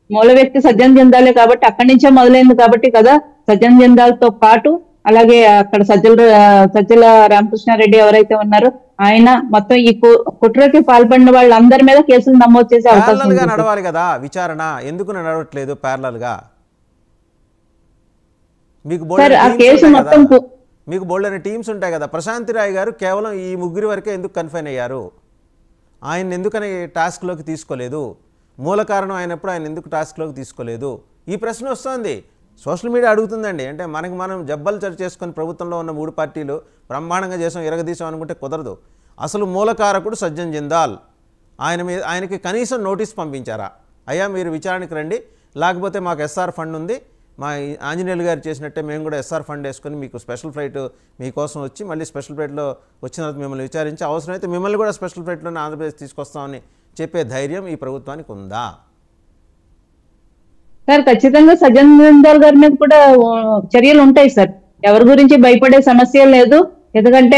మూల వ్యక్తి సజ్జన్ జిందాలే కాబట్టి అక్కడి నుంచే మొదలైంది కాబట్టి కదా. సజ్జన్ జిందాల్తో పాటు అలాగే అక్కడ సజ్జల రామకృష్ణారెడ్డి ఎవరైతే ఉన్నారో ఆయన మొత్తం ఈ కుట్రకి పాల్పడిన వాళ్ళందరి మీద కేసులు నమోదు చేసే అవకాశం ఉంది. నడవాలి కదా విచారణ, ఎందుకు నడవట్లేదు ప్యారలల్ గా? మీకు బోల్డని టీమ్స్ ఉంటాయి కదా. ప్రశాంతి రాయ్ గారు కేవలం ఈ 3 వరకే ఎందుకు కన్ఫైన్ అయ్యారు? ఆయన ఎందుకని టాస్క్లోకి తీసుకోలేదు? మూల కారణం అయినప్పుడు ఆయన ఎందుకు టాస్క్లోకి తీసుకోలేదు? ఈ ప్రశ్న వస్తుంది, సోషల్ మీడియా అడుగుతుందండి. అంటే మనం జబ్బలు చర్చ చేసుకొని ప్రభుత్వంలో ఉన్న 3 పార్టీలు బ్రహ్మాండంగా చేసాం, ఎరగదీసాం అనుకుంటే కుదరదు. అసలు మూలకారకుడు సజ్జన్ జిందాల్, ఆయనకి కనీసం నోటీస్ పంపించారా? అయ్యా మీరు విచారణకి రండి, లేకపోతే మాకు ఎస్ఆర్ ఫండ్ ఉంది, మా ఆంజనేయులు గారు చేసినట్టే మేము కూడా ఎస్ఆర్ ఫండ్ వేసుకొని మీకు స్పెషల్ ఫ్లైట్ మీకోసం వచ్చి మళ్ళీ స్పెషల్ ఫ్లైట్లో వచ్చిన తర్వాత మిమ్మల్ని విచారించి అవసరమైతే మిమ్మల్ని కూడా స్పెషల్ ఫ్లైట్లోనే ఆంధ్రప్రదేశ్ తీసుకొస్తామని చెప్పే ధైర్యం ఈ ప్రభుత్వానికి ఉందా? సార్ ఖచ్చితంగా సజ్జన్ జిందాల్ గారి మీద కూడా చర్యలు ఉంటాయి సార్. ఎవరి గురించి భయపడే సమస్య లేదు. ఎందుకంటే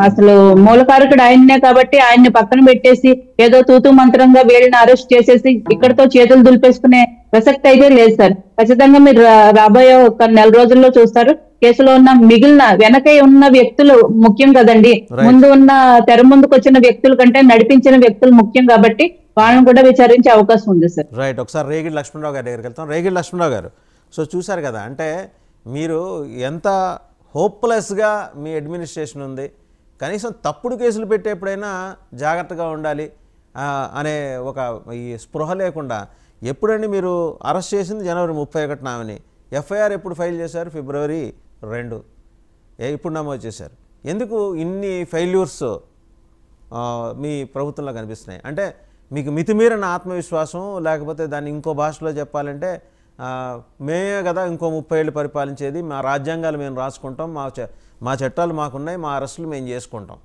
అసలు మూలకారకుడు ఆయన్నే కాబట్టి ఆయన్ని పక్కన పెట్టేసి ఏదో తూతూ మంత్రంగా వీళ్ళని అరెస్ట్ చేసేసి ఇక్కడతో చేతులు దులిపేసుకునే ప్రసక్తి అయితే లేదు సార్. ఖచ్చితంగా మీరు రాబోయే ఒక 4 రోజుల్లో చూస్తారు. కేసులో ఉన్న మిగిలిన వెనక ఉన్న వ్యక్తులు ముఖ్యం కదండి. ముందు ఉన్న తెర ముందుకు వచ్చిన వ్యక్తుల కంటే నడిపించిన వ్యక్తులు ముఖ్యం కాబట్టి వాళ్ళని కూడా విచారించే అవకాశం ఉంది సార్. రైట్. ఒకసారి రేగిడి లక్ష్మణరావు గారి దగ్గరికి వెళ్తాం. రేగిడి లక్ష్మణరావు గారు, సో చూశారు కదా, అంటే మీరు ఎంత హోప్లెస్గా మీ అడ్మినిస్ట్రేషన్ ఉంది, కనీసం తప్పుడు కేసులు పెట్టేప్పుడైనా జాగ్రత్తగా ఉండాలి అనే ఒక ఈ స్పృహ లేకుండా ఎప్పుడండి మీరు అరెస్ట్ చేసింది జనవరి 31 ఆమెని, ఎఫ్ఐఆర్ ఎప్పుడు ఫైల్ చేశారు? ఫిబ్రవరి 2. ఇప్పుడు నమోదు చేశారు. ఎందుకు ఇన్ని ఫెయిల్యూర్స్ మీ ప్రభుత్వంలో కనిపిస్తున్నాయి? అంటే మీకు మితిమీరిన ఆత్మవిశ్వాసం, లేకపోతే దాన్ని ఇంకో భాషలో చెప్పాలంటే మేమే కదా ఇంకో 30 ఏళ్ళు పరిపాలించేది, మా రాజ్యాంగాలు మేము రాసుకుంటాం, మా చట్టాలు మాకున్నాయి, మా అరెస్టులు మేము చేసుకుంటాం.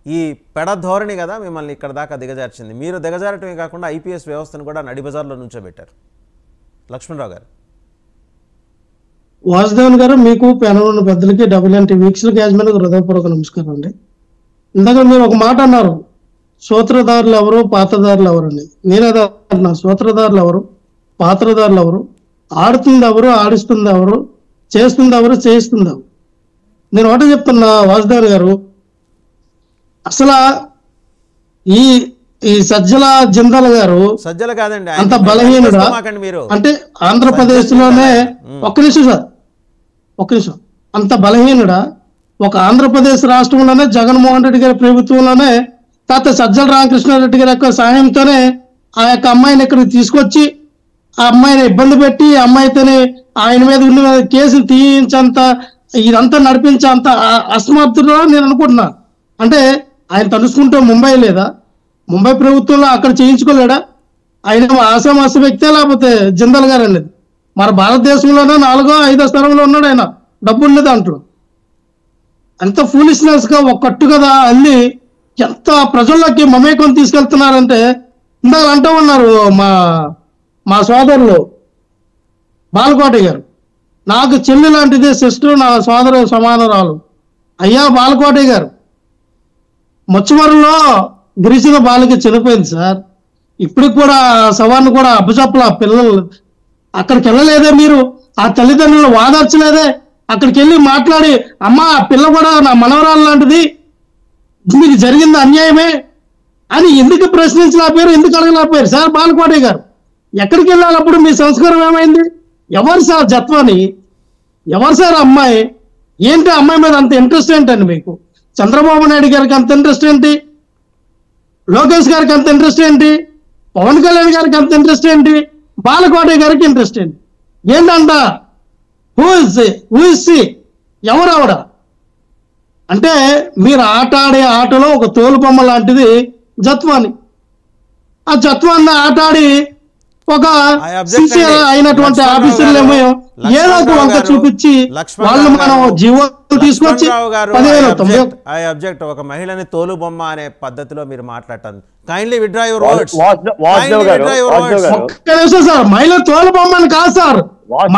ఈ పెడధోరణి కదా మిమ్మల్ని ఇక్కడ దాకా దిగజార్చింది. మీరు దిగజారటమే కాకుండా ఐపీఎస్ వ్యవస్థను కూడా నడిబజార్లో నుంచోబెట్టారు. లక్ష్మణరావు గారు. వాసుదేవన్ గారు, మీకు ప్యానల్ ఉన్న పెద్దలకి WNT వీక్షలకు యాజమాన్యానికి హృదయపూర్వక నమస్కారం అండి. ఇందాక మీరు ఒక మాట అన్నారు, సూత్రధారులు ఎవరు, పాత్రధారులు ఎవరు అని. నేనేదో అన్నా, సూత్రధారులు ఎవరు, పాత్రధారులు ఎవరు, ఆడుతుంది ఎవరు, ఆడిస్తుంది ఎవరు, చేస్తుంది ఎవరు, చేయిస్తుంది ఎవరు. నేను ఒకటే చెప్తున్నా వాసుదేవన్ గారు, అసలు ఈ సజ్జల జిందాల్ గారు సజ్జల కాదండి, అంత బలహీనుడా అంటే ఆంధ్రప్రదేశ్ లోనే, ఒక్క నిమిషం సార్, ఒక్క నిమిషం, అంత బలహీనుడా? ఒక ఆంధ్రప్రదేశ్ రాష్ట్రంలోనే జగన్మోహన్ రెడ్డి గారి ప్రభుత్వంలోనే తాత సజ్జల రామకృష్ణారెడ్డి గారి యొక్క సహాయంతోనే ఆ యొక్క అమ్మాయిని ఇక్కడికి తీసుకొచ్చి ఆ అమ్మాయిని ఇబ్బంది పెట్టి అమ్మాయితోనే ఆయన మీద ఉన్న కేసులు తీయించేంత, ఇదంతా నడిపించేంత అసమర్థుడు నేను అనుకుంటున్నా. అంటే ఆయన తలుసుకుంటే ముంబై లేదా? ముంబై ప్రభుత్వంలో అక్కడ చేయించుకోలేడా? ఆయన ఆశామాస వ్యక్తే లేకపోతే జిందాల్ గారు అనేది మన భారతదేశంలోనే 4వ 5వ స్థానంలో ఉన్నాడు ఆయన, డబ్బు ఉండదు అంటాడు. అంత ఫూలిష్నెస్ గా ఒక కట్టు కదా అన్ని ఎంత ప్రజల్లోకి మమేకం తీసుకెళ్తున్నారంటే, ఇందాక అంటూ ఉన్నారు మా సోదరులు బాలకోట గారు, నాకు చెల్లి లాంటిదే సిస్టర్, నా సోదరు సమానరాలు. అయ్యా బాలకోట గారు, మచ్చుమరంలో గిరిజన బాలిక చనిపోయింది సార్. ఇప్పటికి కూడా సవాన్ని కూడా అప్పచెప్పల పిల్లలు అక్కడికి వెళ్ళలేదే, మీరు ఆ తల్లిదండ్రులను వాదార్చలేదే, అక్కడికి వెళ్ళి మాట్లాడి అమ్మ ఆ పిల్ల కూడా నా మనవరాలు లాంటిది, మీకు జరిగింది అన్యాయమే అని ఎందుకు ప్రశ్నించలేకపోయారు, ఎందుకు అడగలేకపోయారు సార్? బాలకోట గారు ఎక్కడికి వెళ్ళాలప్పుడు మీ సంస్కారం ఏమైంది? ఎవరు సార్ జత్వాని? ఎవరు సార్ అమ్మాయి? ఏంటి అమ్మాయి మీద అంత ఇంట్రెస్ట్ ఏంటండి మీకు? చంద్రబాబు నాయుడు గారికి అంత ఇంట్రెస్ట్ ఏంటి? లోకేష్ గారికి అంత ఇంట్రెస్ట్ ఏంటి? పవన్ కళ్యాణ్ గారికి అంత ఇంట్రెస్ట్ ఏంటి? బాలకోట గారికి ఇంట్రెస్ట్ ఏంటి? ఏంటంట ఊసి ఎవరు ఆవిడ అంటే? మీరు ఆట ఆడే ఆటలో ఒక తోలుబొమ్మ లాంటిది జత్వాని. ఆ జత్వాన్ని ఆట ఆడి ఒక సిన్సియర్ అయినటువంటి ఆఫీసర్లేమో ఏదో ఒక వంక చూపించి వాళ్ళు మనం జీవోలు తీసుకొచ్చి 1590 ఒక మహిళని తోలు బొమ్మ అనే పద్ధతిలో మీరు మాట్లాడతాను. Kindly withdraw your words. Sir మహిళ తోలు బొమ్మని కాదు సార్,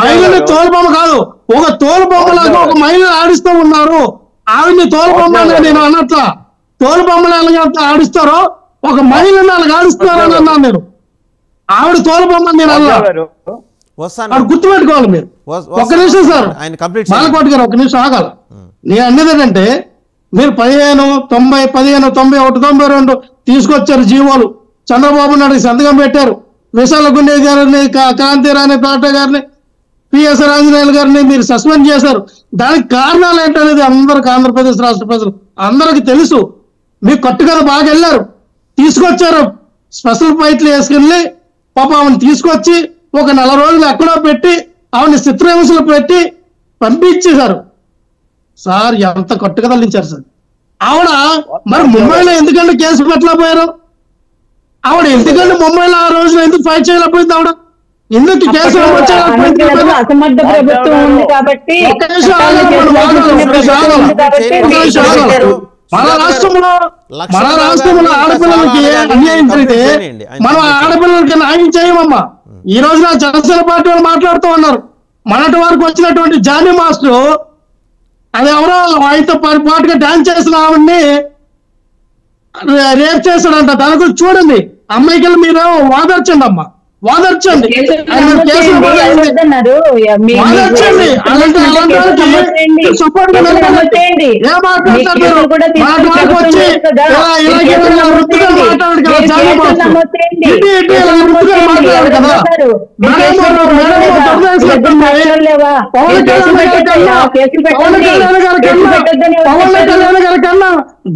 మహిళని తోలు బొమ్మ కాదు, ఒక తోలు బొమ్మలాగా ఒక మహిళను ఆడిస్తూ ఉన్నారు. ఆవిడ్ని తోలు బొమ్మ నేను అన్నట్ల, తోలు బొమ్మలు ఎలాగ ఆడిస్తారో ఒక మహిళని అలాగ ఆడిస్తారని అన్నాను నేను. ఆవిడ తోలుబొమ్మ నేను అన్నాడు, గుర్తుపెట్టుకోవాలి మీరు. ఒక్క నిమిషం సార్ బాలకోట గారు, ఒక్క నిమిషం ఆగాల. నేను అన్నది ఏంటంటే, మీరు 1590, 1591, 92 తీసుకొచ్చారు జీవోలు, చంద్రబాబు నాయుడు సంతకం పెట్టారు, విశాల గుండె గారిని, క్రాంతిరాణి పేట గారిని, పిఎస్ రాజనాయుడు గారిని మీరు సస్పెండ్ చేశారు. దానికి కారణాలు ఏంటనేది అందరికి, ఆంధ్రప్రదేశ్ రాష్ట్ర ప్రజలు అందరికి తెలుసు. మీకు కట్టుకథ బాగా వెళ్ళారు, తీసుకొచ్చారు, స్పెషల్ ఫైట్లు వేసుకెళ్ళి పాప ఆవిడని తీసుకొచ్చి ఒక 4 రోజులు ఎక్కడో పెట్టి ఆవిడని చిత్రహింసలు పెట్టి పంపించేశారు సార్. ఎంత కట్టుకదలించారు సార్. ఆవిడ మరి ముంబైలో ఎందుకంటే కేసు పెట్టలేకపోయారు? ఆవిడ ఎందుకంటే ముంబైలో ఆ రోజున ఎందుకు ఫైట్ చేయలేకపోయింది? ఆవిడ ఎందుకు కేసు మన రాష్ట్రంలో ఆడపిల్లలకి అన్యాయం జరిగితే మనం ఆడపిల్లలకి న్యాయం చేయమమ్మా. ఈ రోజున జనసేన పార్టీ వాళ్ళు మాట్లాడుతూ ఉన్నారు, మనటి వరకు వచ్చినటువంటి జానీ మాస్టర్ అది ఎవరో ఆయనతో పాటుగా డాన్స్ చేసిన ఆవిడ్ని రేప్ చేశాడంట. దాని గురించి చూడండి, అమ్మాయికి మీరు వాదర్చండి అమ్మా, వాదర్చండి.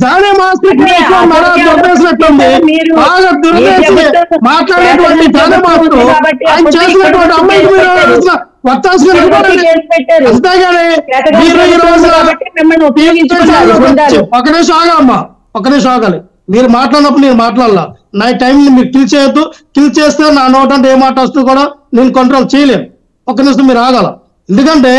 జానే మాస్టర్ మాట్లాడేటువంటి జానే మాస్టర్ ఆయన చేసినటువంటి అమ్మాయికి మీరు ఒక నిమిషం ఆగాలమ్మా, ఒక నిమిషం ఆగాలి. మీరు మాట్లాడినప్పుడు నేను మాట్లాడాల, నా టైం మీరు కిల్ చేయొద్దు. కిల్ చేస్తే నా నోట్ అంటే ఏ మాట వస్తుంది కూడా నేను కంట్రోల్ చేయలేను. ఒక్క నిమిషం మీరు ఆగాల. ఎందుకంటే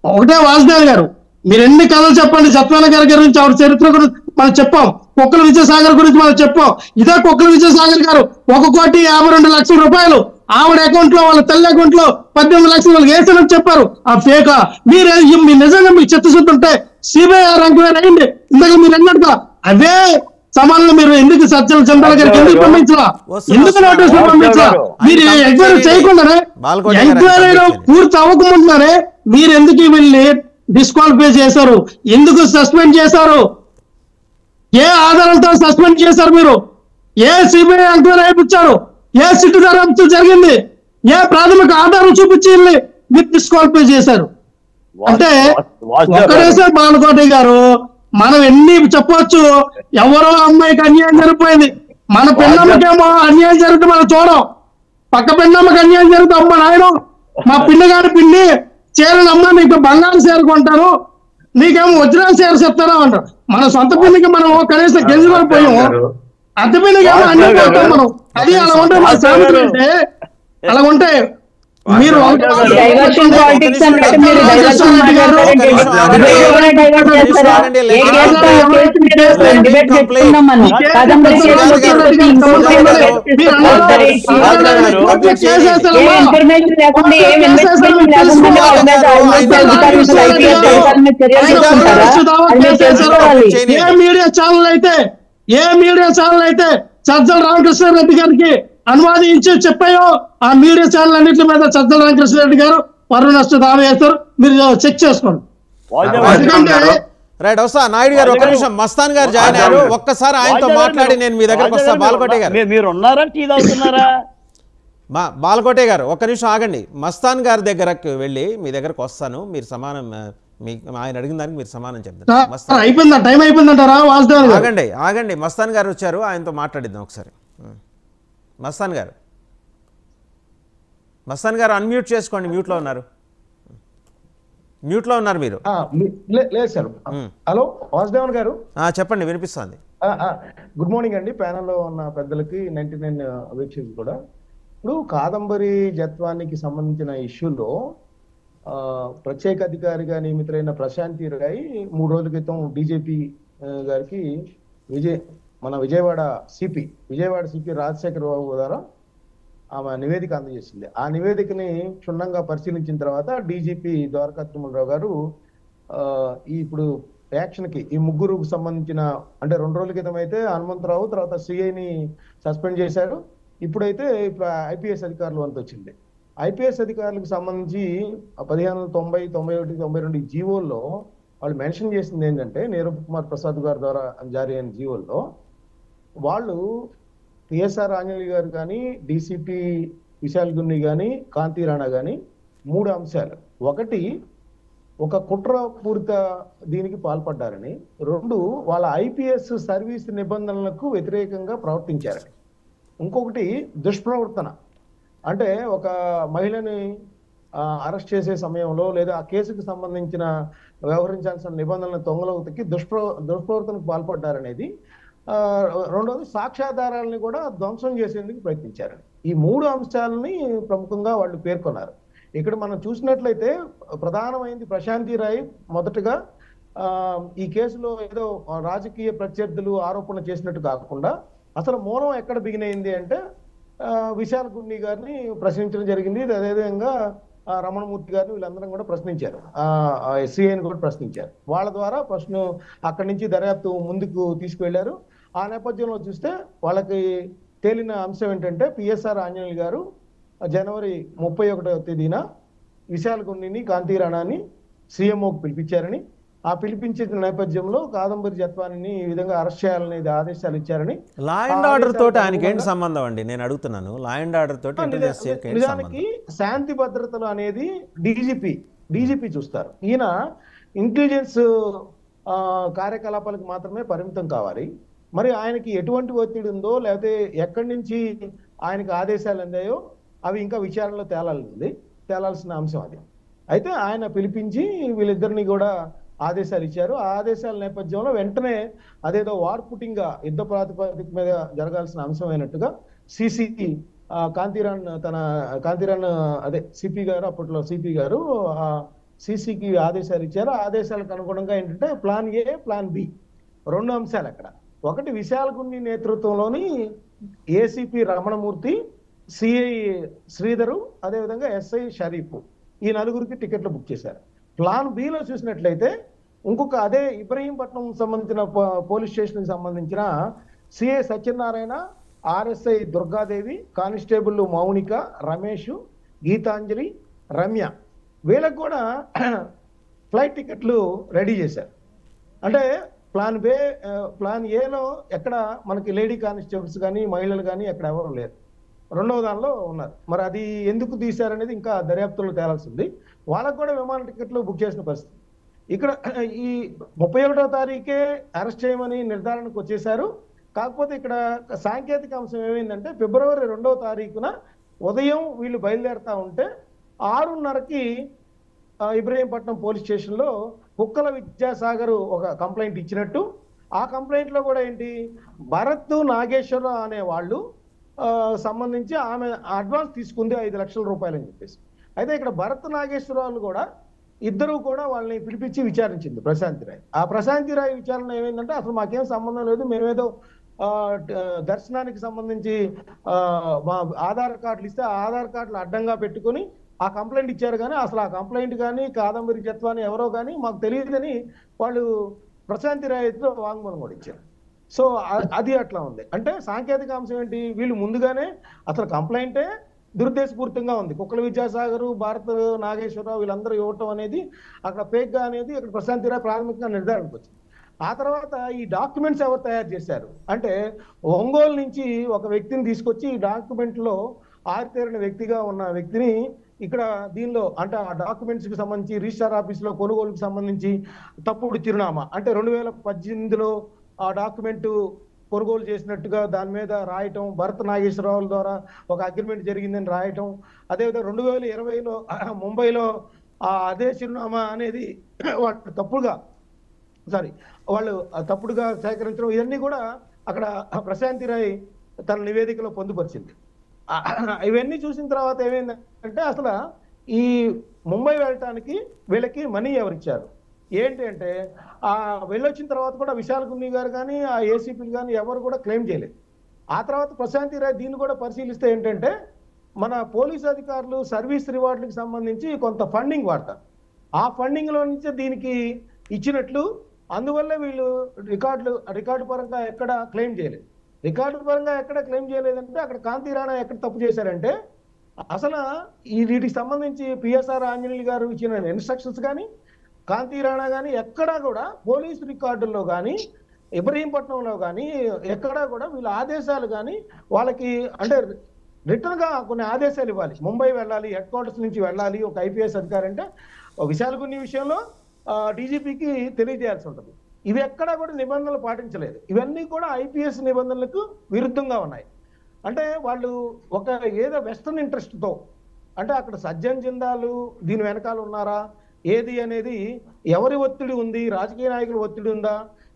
ఒకటే వాసుదేవ్ గారు, మీరు ఎన్ని కథలు చెప్పండి సత్యనారాయణ గారి గురించి, ఆవిడ చరిత్ర గురించి మనం చెప్పాం, కుక్కల విజయసాగర్ గురించి మనం చెప్పాం. ఇదే కుక్కల విజయసాగర్ గారు 1,52,00,000 రూపాయలు ఆవిడ అకౌంట్ లో, వాళ్ళ తల్లి అకౌంట్ లో 18 లక్షలు వాళ్ళకి వేసానని చెప్పారు. ఆ ఫేక మీరు నిజంగా మీకు చిత్తశుద్ధి ఉంటే సిబిఐ ఎంక్వైరీ అయింది. ఇందాక మీరు అన్నట్టుగా అవే సమానంలో మీరు ఎందుకు సత్యం చంద్ర గారికి ఎందుకు పంపించలా, ఎందుకు నోటీస్ పంపించలా? మీరు ఎంక్వైరీ చేయకుండానే, ఎంక్వైరీలో పూర్తి అవ్వకుండానే మీరు ఎందుకు వీళ్ళని డిస్క్వాలిఫై చేశారు, ఎందుకు సస్పెండ్ చేశారు, ఏ ఆధారాలతో సస్పెండ్ చేశారు మీరు? A CBI enquiry అయిపించారు? A sit దర్యాప్తు జరిగింది? ఏ ప్రాథమిక ఆధారం చూపించి మీరు డిస్క్వాలిఫై చేశారు? అంటే ఒక్కడేసారి బాలకోటి గారు, మనం ఎన్ని చెప్పొచ్చు, ఎవరో అమ్మాయికి అన్యాయం జరిగిపోయింది, మన పిల్లమ్మకేమో అన్యాయం జరిగితే మనం చూడం, పక్క పిల్లమ్మకి అన్యాయం జరిగితే అమ్మ నాయన మా పిల్లగారి పిల్లి చీరలు అమ్మ నీకు బంగారు చీర కొంటారు, నీకేమో వజ్రాల చీర చెప్తారా అంటారు. మన సొంత పిల్లికి మనం కనీసం గెలిచి పోయాము, అత్త పిల్లికి ఏమో అన్ని పోతాం మనం. అది అలా ఉంటే మన సామెతలు అంటే అలా ఉంటే మీరు డైవర్షన్ పాలిటిక్స్ అన్నట్టు మీరు డైవర్షన్ మాట్లాడతారండి. డిబేట్ పెట్టుకుందాం మనం. కాదంబరి కేసులో ఏ ఇన్ఫర్మేషన్ లేకుండా, ఏ ఇన్వెస్టిగేషన్ లేకుండా వాళ్ళ మీద చర్యలు తీసుకుంటారా? అది మీరు తెలుసుకోవాలి. ఏ మీడియా ఛానల్ అయితే సజ్జల రామకృష్ణారెడ్డి గారికి అనువాదించి చెప్పాయో ఆ మీడియా ఛానల్ అన్నింటి మీద సజ్జల రామకృష్ణారెడ్డి గారు పరువు నష్ట దావా వేస్తారు. మీరు చెక్ చేసుకోండి. ఎందుకంటే రైట్ వస్తా నాయుడు గారు, ఒక నిమిషం. మస్తాన్ గారు జాయిన్ అయ్యారు, ఒక్కసారి ఆయనతో మాట్లాడి నేను మీ దగ్గరకు వస్తా. బాలకోటే గారు మీరు ఉన్నారా, టీ తాగుతున్నారా? బాలకోటే గారు ఒక్క నిమిషం ఆగండి. మస్తాన్ గారి దగ్గరకు వెళ్ళి మీ దగ్గరకు వస్తాను, మీరు సమానం ఆయన అడిగిన దానికి మీరు సమానం చెప్తారు. అయిపోయిందా, టైం అయిపోయిందంటారా? ఆగండి ఆగండి, మస్తాన్ గారు వచ్చారు, ఆయనతో మాట్లాడిద్దాం ఒకసారి. మస్తాన్ గారు అన్మ్యూట్ చేసుకోండి. మ్యూట్లో ఉన్నారు మీరు. లేదు సార్. హలో వాసుదేవన్ గారు, చెప్పండి, వినిపిస్తుంది. గుడ్ మార్నింగ్ అండి. ప్యానల్లో ఉన్న పెద్దలకి 99 వీక్షకులు కూడా. ఇప్పుడు కాదంబరి జత్వానికి సంబంధించిన ఇష్యూలో ప్రత్యేక అధికారిగా నియమితులైన ప్రశాంతి రాయ్ 3 రోజుల క్రితం డీజీపీ గారికి విజయవాడ సిపి రాజశేఖర్ బాబు ద్వారా ఆమె నివేదిక అందజేసింది. ఆ నివేదికని క్షుణ్ణంగా పరిశీలించిన తర్వాత డీజీపీ ద్వారకా తిరుమలరావు గారు ఇప్పుడు యాక్షన్ కి ఈ ముగ్గురుకు సంబంధించిన, అంటే 2 రోజుల క్రితం అయితే హనుమంతరావు, తర్వాత సిఐని సస్పెండ్ చేశారు. ఇప్పుడైతే ఐపీఎస్ అధికారులు అంత వచ్చింది. ఐపీఎస్ అధికారులకు సంబంధించి 1590, 91, 92 జీవోల్లో వాళ్ళు మెన్షన్ చేసింది ఏంటంటే, నీరబ్ కుమార్ ప్రసాద్ గారి ద్వారా జారీ అయిన జీవోల్లో వాళ్ళు పిఎస్ఆర్ ఆంజనేయులు గారు కానీ, డీసీపీ విశాల్ గున్ని కానీ, కాంతి రాణా కానీ 3 అంశాలు. ఒకటి, ఒక కుట్రపూరిత దీనికి పాల్పడ్డారని. 2, వాళ్ళ ఐపీఎస్ సర్వీస్ నిబంధనలకు వ్యతిరేకంగా ప్రవర్తించారని. ఇంకొకటి దుష్ప్రవర్తన, అంటే ఒక మహిళని అరెస్ట్ చేసే సమయంలో లేదా ఆ కేసుకు సంబంధించిన వ్యవహరించాల్సిన నిబంధనల తొంగలోకి దుష్ప్రవర్తనకు పాల్పడ్డారనేది. రెండోది, సాక్ష్యాధారాలని కూడా ధ్వంసం చేసేందుకు ప్రయత్నించారు. ఈ 3 అంశాలని ప్రముఖంగా వాళ్ళు పేర్కొన్నారు. ఇక్కడ మనం చూసినట్లయితే ప్రధానమైంది ప్రశాంతి రాయ్ మొదటగా ఈ కేసులో ఏదో రాజకీయ ప్రత్యర్థులు ఆరోపణ చేసినట్టు కాకుండా అసలు మూలం ఎక్కడ బిగినైంది అంటే విశాల్ గున్ని గారిని ప్రశ్నించడం జరిగింది. అదేవిధంగా రమణమూర్తి గారిని వీళ్ళందరం కూడా ప్రశ్నించారు, ఎస్సీఐని కూడా ప్రశ్నించారు. వాళ్ళ ద్వారా ప్రశ్న అక్కడి నుంచి దర్యాప్తు ముందుకు తీసుకువెళ్లారు. ఆ నేపథ్యంలో చూస్తే వాళ్ళకి తేలిన అంశం ఏంటంటే, పిఎస్ఆర్ ఆంజనేయులు గారు జనవరి 31వ తేదీన విశాల్ గున్నిని, కాంతి రాణాని సీఎంఓకి పిలిపించారని, ఆ పిలిపించిన నేపథ్యంలో కాదంబరి జత్వానిని ఈ విధంగా అరెస్ట్ చేయాలనేది ఆదేశాలు ఇచ్చారని. లా అండ్ ఆర్డర్ తోటి ఆయనకి ఏంటి సంబంధం అండి? నేను అడుగుతున్నాను, లా అండ్ ఆర్డర్ తోటి నిజానికి శాంతి భద్రతలు అనేది డీజీపీ చూస్తారు. ఈయన ఇంటెలిజెన్స్ కార్యకలాపాలకు మాత్రమే పరిమితం కావాలి. మరి ఆయనకి ఎటువంటి ఒత్తిడి ఉందో, లేకపోతే ఎక్కడి నుంచి ఆయనకి ఆదేశాలు అందాయో అవి ఇంకా విచారణలో తేలాల్సిన అంశం అది. అయితే ఆయన పిలిపించి వీళ్ళిద్దరిని కూడా ఆదేశాలు ఇచ్చారు. ఆ ఆదేశాల నేపథ్యంలో వెంటనే అదేదో వార్ పుటింగ్ గా యుద్ధ ప్రాతిపదిక మీద జరగాల్సిన అంశం అయినట్టుగా కాంతిరాన్ అదే సిపి గారు, అప్పట్లో సిపి గారు సిసికి ఆదేశాలు ఇచ్చారు. ఆ ఆదేశాలకు అనుగుణంగా ఏంటంటే ప్లాన్ ఏ, ప్లాన్ బి, 2 అంశాలు అక్కడ. ఒకటి విశాలగుండి నేతృత్వంలోని ఏసీపీ రమణమూర్తి, సిఐ శ్రీధరు, అదేవిధంగా ఎస్ఐ షరీఫ్, ఈ 4గురికి టికెట్లు బుక్ చేశారు. ప్లాన్ బిలో చూసినట్లయితే ఇంకొక అదే ఇబ్రహీంపట్నం సంబంధించిన పోలీస్ స్టేషన్కి సంబంధించిన CI Satyanarayana, RSI Durgadevi, constable Mounika, Ramesh, Geethanjali, Ramya, వీళ్ళకు కూడా ఫ్లైట్ టికెట్లు రెడీ చేశారు. అంటే ప్లాన్ ఏలో ఎక్కడ మనకి లేడీ కానిస్టేబుల్స్ కానీ మహిళలు కానీ ఎక్కడ ఎవరు లేరు, 2వ దానిలో ఉన్నారు. మరి అది ఎందుకు తీశారనేది ఇంకా దర్యాప్తులో తేలాల్సింది. వాళ్ళకు కూడా విమాన టికెట్లు బుక్ చేసిన పరిస్థితి. ఇక్కడ ఈ 31వ తారీఖే అరెస్ట్ చేయమని నిర్ధారణకు వచ్చేశారు. కాకపోతే ఇక్కడ సాంకేతిక అంశం ఏమైందంటే ఫిబ్రవరి 2వ తారీఖున ఉదయం వీళ్ళు బయలుదేరుతా ఉంటే 6:30కి ఇబ్రహీంపట్నం పోలీస్ స్టేషన్లో కుక్కల విద్యాసాగర్ ఒక కంప్లైంట్ ఇచ్చినట్టు, ఆ కంప్లైంట్లో కూడా ఏంటి భరత్ నాగేశ్వరరావు అనే వాళ్ళు సంబంధించి ఆమె అడ్వాన్స్ తీసుకుంది 5 లక్షల రూపాయలు అని చెప్పేసి. అయితే ఇక్కడ భరత్ నాగేశ్వరరావు కూడా ఇద్దరు కూడా వాళ్ళని పిలిపించి విచారించింది ప్రశాంతి రాయ్. ఆ ప్రశాంతి రాయ్ విచారణ ఏమైందంటే అసలు మాకేం సంబంధం లేదు, మేమేదో దర్శనానికి సంబంధించి మా ఆధార్ కార్డులు ఇస్తే ఆ ఆధార్ కార్డులు అడ్డంగా పెట్టుకుని ఆ కంప్లైంట్ ఇచ్చారు, కానీ అసలు ఆ కంప్లైంట్ కానీ కాదంబరి జత్వాని ఎవరో కానీ మాకు తెలియదని వాళ్ళు ప్రశాంతి రాయ్తో వాంగ్మూలం కూడా ఇచ్చారు. సో అది అట్లా ఉంది. అంటే సాంకేతిక అంశం ఏంటి, వీళ్ళు ముందుగానే అసలు కంప్లైంటే దురుద్దేశపూరితంగా ఉంది. కుక్కల విద్యాసాగర్, భారత్ నాగేశ్వరరావు వీళ్ళందరూ ఇవ్వటం అనేది అక్కడ ఫేక్గా అనేది అక్కడ ప్రశాంతి రాయ్ ప్రాథమికంగా నిర్ధారణకు వచ్చింది. ఆ తర్వాత ఈ డాక్యుమెంట్స్ ఎవరు తయారు చేశారు అంటే ఒంగోలు నుంచి ఒక వ్యక్తిని తీసుకొచ్చి ఈ డాక్యుమెంట్లో ఆరితేరిన వ్యక్తిగా ఉన్న వ్యక్తిని ఇక్కడ దీనిలో అంటే ఆ డాక్యుమెంట్స్కి సంబంధించి రిజిస్టార్ ఆఫీస్లో కొనుగోలుకు సంబంధించి తప్పుడు చిరునామా అంటే 2018లో ఆ డాక్యుమెంటు కొనుగోలు చేసినట్టుగా దాని మీద రాయటం, భరత్ నాగేశ్వరరావుల ద్వారా ఒక అగ్రిమెంట్ జరిగిందని రాయటం, అదేవిధంగా 2020లో ముంబైలో అదే చిరునామా అనేది వాళ్ళు తప్పుడుగా సేకరించడం, ఇవన్నీ కూడా అక్కడ ప్రశాంతి రాయ్ తన నివేదికలో పొందుపరిచింది. ఇవన్నీ చూసిన తర్వాత ఏమైందంటే అసలు ఈ ముంబై వెళ్ళటానికి వీళ్ళకి మనీ ఎవరిచ్చారు ఏంటి అంటే వెళ్ళొచ్చిన తర్వాత కూడా విశాలగుండి గారు కానీ ఆ ఏసీపీలు కానీ ఎవరు కూడా క్లెయిమ్ చేయలేదు. ఆ తర్వాత ప్రశాంతి రాయ్ దీన్ని కూడా పరిశీలిస్తే ఏంటంటే మన పోలీస్ అధికారులు సర్వీస్ రివార్డులకు సంబంధించి కొంత ఫండింగ్ వాడతారు, ఆ ఫండింగ్లో నుంచి దీనికి ఇచ్చినట్లు, అందువల్ల వీళ్ళు రికార్డు పరంగా ఎక్కడ క్లెయిమ్ చేయలేదు. రికార్డు పరంగా ఎక్కడ క్లెయిమ్ చేయలేదంటే అక్కడ కాంతి రాణా ఎక్కడ తప్పు చేశారంటే అసలు వీటికి సంబంధించి పిఎస్ఆర్ ఆంజనేయులు గారు ఇచ్చిన ఇన్స్ట్రక్షన్స్ కానీ కాంతి రాణా కానీ ఎక్కడా కూడా పోలీసు రికార్డుల్లో కానీ ఇబ్రహీంపట్నంలో కానీ ఎక్కడా కూడా వీళ్ళ ఆదేశాలు కానీ వాళ్ళకి అంటే రిటర్న్ గా కొన్ని ఆదేశాలు ఇవ్వాలి. ముంబై వెళ్ళాలి, హెడ్ క్వార్టర్స్ నుంచి వెళ్ళాలి ఒక ఐపీఎస్ అధికారి అంటే విశాలగుండి విషయంలో డీజీపీకి తెలియజేయాల్సి ఉంటుంది. ఇవి ఎక్కడా కూడా నిబంధనలు పాటించలేదు. ఇవన్నీ కూడా ఐపీఎస్ నిబంధనలకు విరుద్ధంగా ఉన్నాయి. అంటే వాళ్ళు ఒక ఏదో వెస్టర్న్ ఇంట్రెస్ట్తో అంటే అక్కడ సజ్జన్ జిందాలు దీని వెనకాల ఉన్నారా ఏది అనేది, ఎవరి ఒత్తిడి ఉంది, రాజకీయ నాయకుల ఒత్తిడి ఉందా,